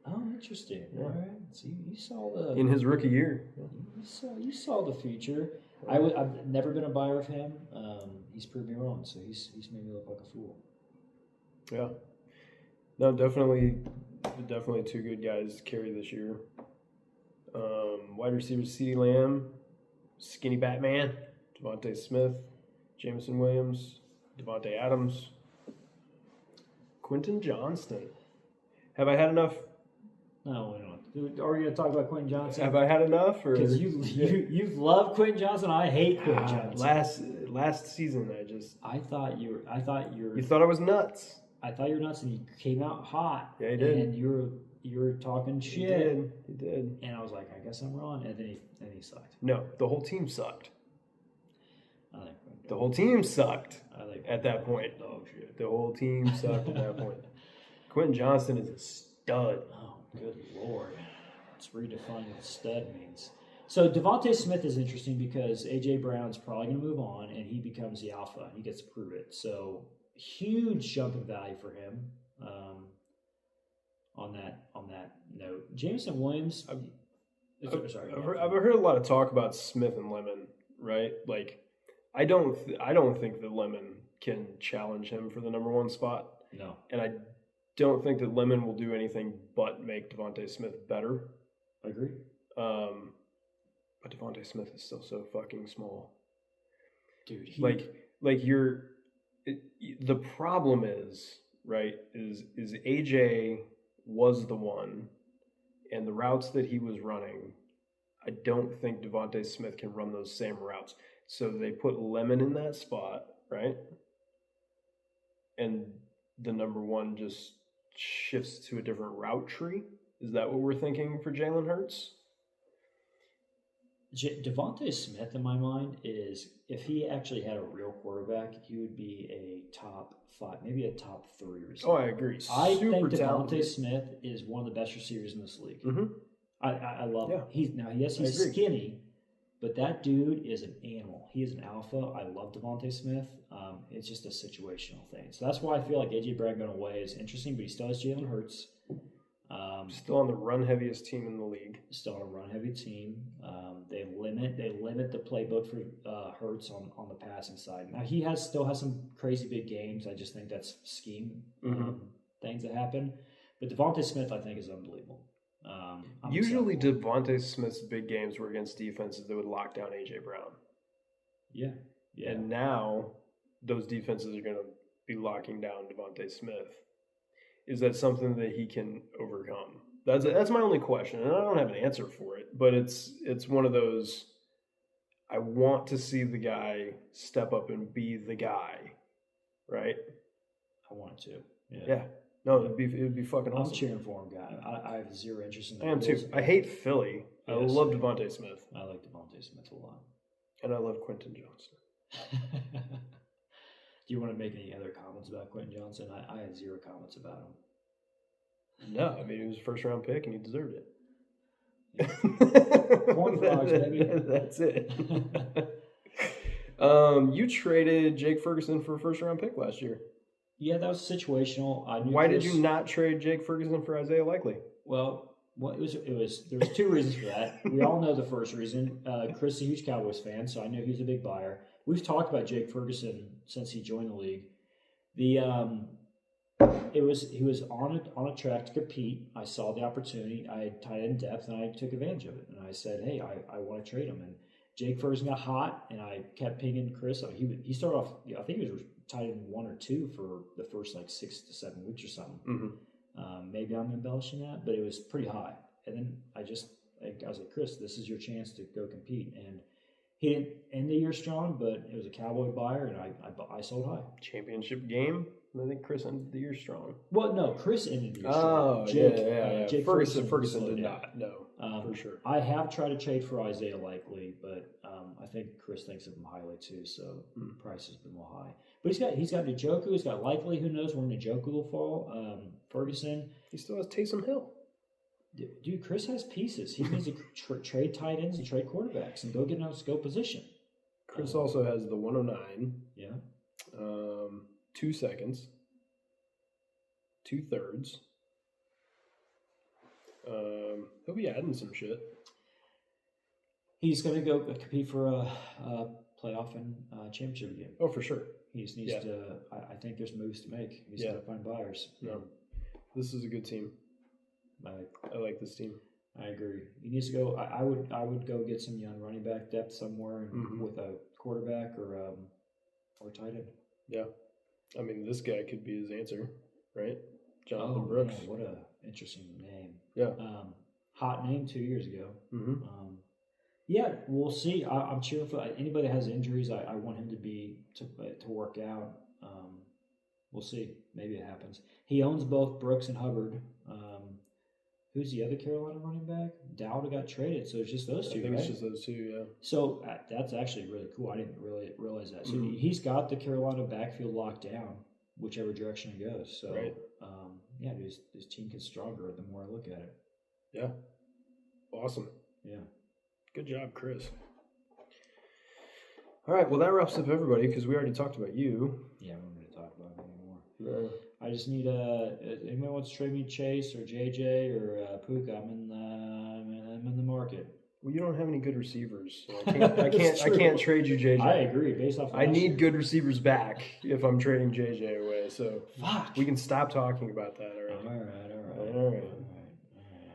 Oh, interesting. Yeah. All right. So you saw the in his rookie year. You saw the future. I've never been a buyer of him. He's proved me wrong. So he's made me look like a fool. Yeah. No, definitely 2 good guys to carry this year. Wide receivers: CeeDee Lamb, Skinny Batman, Devontae Smith, Jameson Williams, Devontae Adams, Quentin Johnston. Have I had enough? No, we don't. Are we going to talk about Quentin Johnson? Have I had enough? Because you love Quentin Johnson. I hate Quentin Johnson. Last season, I thought you were. You thought I was nuts. I thought you were nuts, and you came out hot. Yeah, he did. And you were talking shit. He did. And I was like, I guess I'm wrong. And then he sucked. No, the whole team sucked. I think the whole team sucked. At that point. Dog shit. The whole team sucked at that point. Quentin Johnston is a stud. Oh, good Lord. Let's redefine what stud means. So Devontae Smith is interesting because A.J. Brown's probably going to move on, and he becomes the alpha. He gets to prove it. So huge jump in value for him on that note. Jameson Williams. I've heard a lot of talk about Smith and Lemon, right? Like, I don't think that Lemon can challenge him for the number 1 spot. No. And I don't think that Lemon will do anything but make Devontae Smith better. I agree. But Devontae Smith is still so fucking small. Dude, the problem is, right, is AJ was the one, and the routes that he was running, I don't think Devontae Smith can run those same routes. So they put Lemon in that spot, right? And the number 1 just shifts to a different route tree. Is that what we're thinking for Jalen Hurts? Devontae Smith, in my mind, is if he actually had a real quarterback, he would be a top 5, maybe a top 3 receiver. Oh, I agree. I think Devontae Smith is one of the best receivers in this league. Mm-hmm. I love him. He's skinny, but that dude is an animal. He is an alpha. I love Devontae Smith. It's just a situational thing. So that's why I feel like A.J. Brown going away is interesting, but he still has Jalen Hurts. Still on the run-heaviest team in the league. Still on a run-heavy team. They limit the playbook for Hurts on the passing side. Now, he still has some crazy big games. I just think that's scheme things that happen. But Devontae Smith, I think, is unbelievable. Usually Devontae Smith's big games were against defenses that would lock down A.J. Brown. Yeah. And now those defenses are going to be locking down Devontae Smith. Is that something that he can overcome? That's my only question, and I don't have an answer for it. But it's one of those. I want to see the guy step up and be the guy, right? I want to. Yeah. No, it'd be fucking awesome. I'm cheering for him, guy. I have zero interest in that. I am too. I hate Philly. I love Devontae Smith. I like Devontae Smith a lot. And I love Quentin Johnston. Do you want to make any other comments about Quentin Johnson? I had zero comments about him. No, I mean, he was a first-round pick, and he deserved it. Corn frogs, baby. That's it. You traded Jake Ferguson for a first-round pick last year. Yeah, that was situational. Why did you not trade Jake Ferguson for Isaiah Likely? Well, there was 2 reasons for that. We all know the first reason. Chris is a huge Cowboys fan, so I know he's a big buyer. We've talked about Jake Ferguson since he joined the league. He was on a track to compete. I saw the opportunity. I had tight end depth, and I took advantage of it. And I said, hey, I want to trade him. And Jake Ferguson got hot, and I kept pinging Chris. He started off, I think he was tight end 1 or 2 for the first 6 to 7 weeks or something. Mm-hmm. Maybe I'm embellishing that, but it was pretty high. And then I was like, Chris, this is your chance to go compete. And he didn't end the year strong, but it was a Cowboy buyer, and I sold high. Championship game? I think Chris ended the year strong. Well, no, Chris ended the year strong. Jake Ferguson did not. No, for sure. I have tried to trade for Isaiah Likely, but I think Chris thinks of him highly too, so the price has been a little high. But he's got Njoku, he's got Likely. Who knows where Njoku will fall? Ferguson. He still has Taysom Hill. Dude, Chris has pieces. He needs to trade tight ends and trade quarterbacks and go get another skill position. Chris also has the 109. Yeah. 2 seconds. 2/3. He'll be adding some shit. He's going to go compete for a playoff and championship game. Oh, for sure. He just needs to. I think there's moves to make. He's got to find buyers. No, this is a good team. I like this team. I agree. He needs to go. I would go get some young running back depth somewhere with a quarterback or tight end. Yeah, I mean this guy could be his answer, right? Jonathan Brooks. Man, what a interesting name. Yeah. Hot name 2 years ago. Mm-hmm. Yeah, we'll see. I'm cheering for anybody that has injuries. I want him to work out. We'll see. Maybe it happens. He owns both Brooks and Hubbard. Who's the other Carolina running back? Dowd got traded, so it's just those two. I think right? it's just those two. Yeah. So that's actually really cool. I didn't really realize that. So he's got the Carolina backfield locked down, whichever direction it goes. So his team gets stronger the more I look at it. Yeah. Awesome. Yeah. Good job, Chris. All right, well, that wraps up everybody because we already talked about you. Yeah, I'm not going to talk about it anymore. No. I just need anyone wants to trade me Chase or JJ or Puka, I'm in the market. Well, you don't have any good receivers. So I can't trade you JJ. I agree. Based off, I need good receivers back if I'm trading JJ away. So fuck. We can stop talking about that already. All right.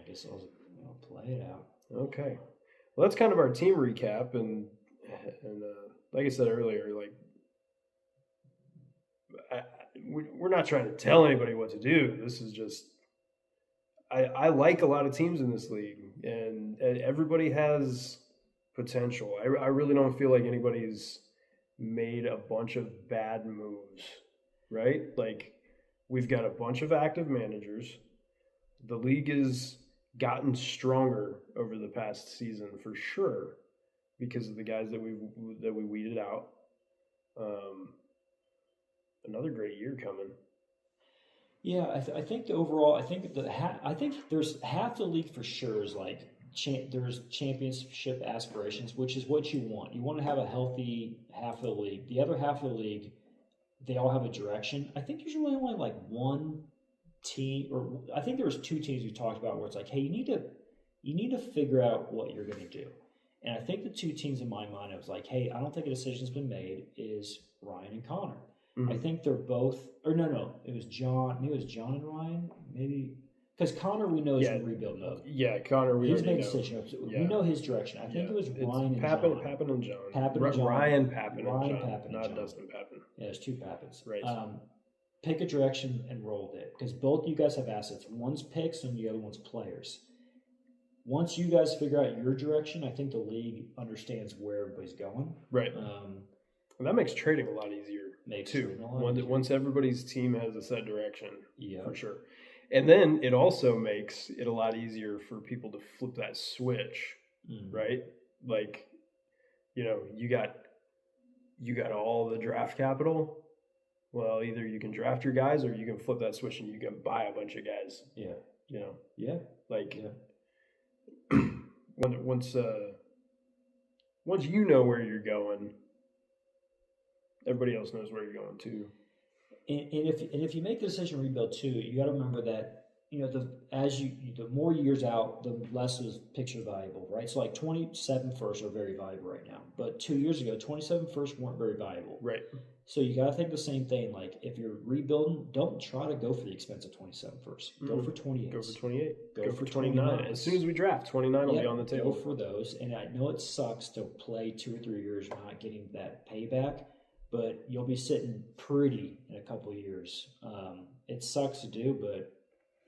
I guess I'll play it out. Okay. Well, that's kind of our team recap, and like I said earlier, like we're not trying to tell anybody what to do. This is just I like a lot of teams in this league, and everybody has potential. I really don't feel like anybody's made a bunch of bad moves, right? Like, we've got a bunch of active managers. The league has gotten stronger over the past season for sure because of the guys that we weeded out. Another great year coming. Yeah, I think there's half the league for sure is like there's championship aspirations, which is what you want. You want to have a healthy half of the league. The other half of the league, they all have a direction. I think there's really only like one team, or I think there was two teams we talked about where it's like, hey, you need to figure out what you're going to do. And I think the two teams in my mind, I was like, hey, I don't think a decision's been made, is Ryan and Connor. I think they're both, or no, it was John. Maybe it was John and Ryan. Maybe because Connor, we know is in rebuild mode. Yeah, Connor, he's made a decision. We know his direction. I think it was Ryan and John. Pappen and John. Ryan Pappen, not John. Dustin Pappen. Yeah, there's two Pappens. Right. Pick a direction and roll with it, because both you guys have assets. One's picks and the other one's players. Once you guys figure out your direction, I think the league understands where everybody's going. Right. And that makes trading a lot easier too. Once everybody's team has a set direction, for sure. And then it also makes it a lot easier for people to flip that switch, right? Like, you got all the draft capital. Well, either you can draft your guys or you can flip that switch and you can buy a bunch of guys. Yeah. Once you know where you're going, everybody else knows where you're going too. And if you make the decision to rebuild too, you got to remember that the more years out, the less those picks are valuable, right? So like 27 firsts are very valuable right now, but 2 years ago, 27 firsts weren't very valuable, right? So you got to think the same thing. Like, if you're rebuilding, don't try to go for the expensive 27 firsts. Go for 28. Go for 28. Go for 29. As soon as we draft, 29 will be on the table. Go for those. And I know it sucks to play 2 or 3 years not getting that payback, but you'll be sitting pretty in a couple of years. It sucks to do, but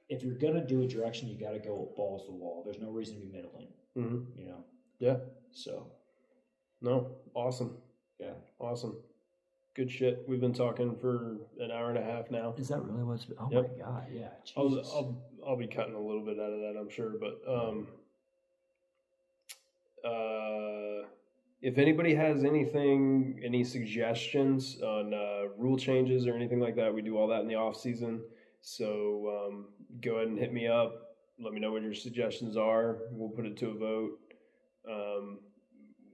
if you're going to do a direction, you got to go balls to the wall. There's no reason to be middling, Yeah. So. No. Awesome. Yeah. Awesome. Good shit. We've been talking for an hour and a half now. Is that really what's? Oh my god! Yeah. Jesus. I'll be cutting a little bit out of that, I'm sure. But if anybody has any suggestions on rule changes or anything like that, we do all that in the off season. So go ahead and hit me up. Let me know what your suggestions are. We'll put it to a vote.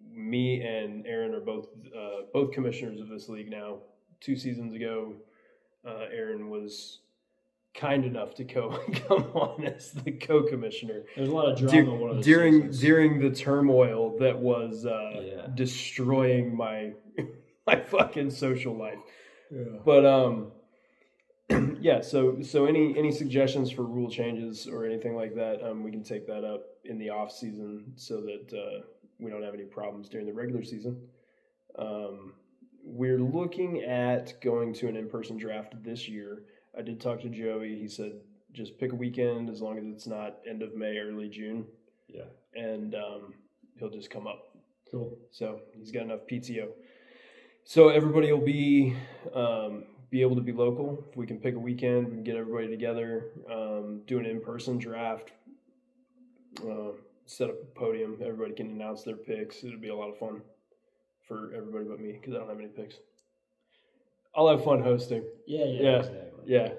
Me and Aaron are both commissioners of this league now. 2 seasons ago, Aaron was kind enough to come on as the co-commissioner. There's a lot of drama one of those during the turmoil that was destroying my fucking social life. Yeah. But so any suggestions for rule changes or anything like that, we can take that up in the off season so that we don't have any problems during the regular season. We're looking at going to an in-person draft this year. I did talk to Joey. He said just pick a weekend as long as it's not end of May, early June. Yeah. And he'll just come up. Cool. So he's got enough PTO. So everybody will be able to be local. If we can pick a weekend, we can get everybody together, do an in-person draft, set up a podium. Everybody can announce their picks. It'll be a lot of fun for everybody but me because I don't have any picks. I'll have fun hosting. Yeah, exactly. Yeah.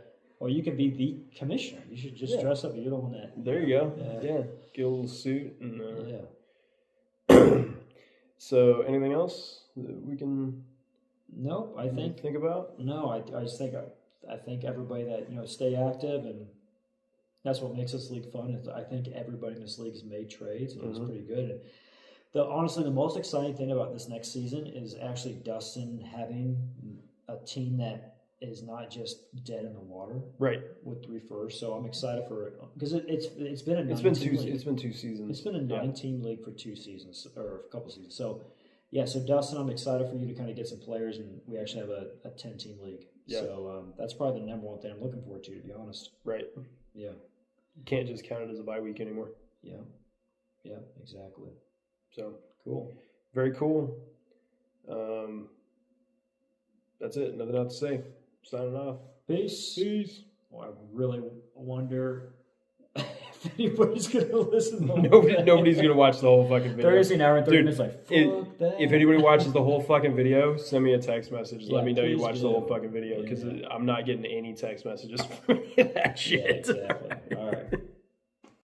Or you could be the commissioner. You should just dress up. You're the one that. There you go. Yeah. Get a little suit and. So, anything else that we can? Nope. I think about. No, I just think I think everybody that stay active and That's what makes this league fun. I think everybody in this league has made trades, and it's pretty good. And honestly, the most exciting thing about this next season is actually Dustin having a team that is not just dead in the water, right? With 3 firsts. So I'm excited for it because it's been a 9 it's been two league. It's been 2 seasons. It's been a 9-team league for 2 seasons or a couple seasons. So yeah, so Dustin, I'm excited for you to kind of get some players, and we actually have a 10-team league. Yeah. So that's probably the number one thing I'm looking forward to be honest. Right. Yeah. You can't just count it as a bye week anymore. Yeah. Yeah. Exactly. So cool. Very cool. That's it. Nothing else to say. Signing off. Peace. Well, I really wonder if anybody's going to listen. Nobody's going to watch the whole fucking video. 30 an hour and 30 minutes. Like, fuck that. If anybody watches the whole fucking video, send me a text message. Yeah, let me know you watched the whole fucking video because I'm not getting any text messages from that shit. Yeah, exactly. All right.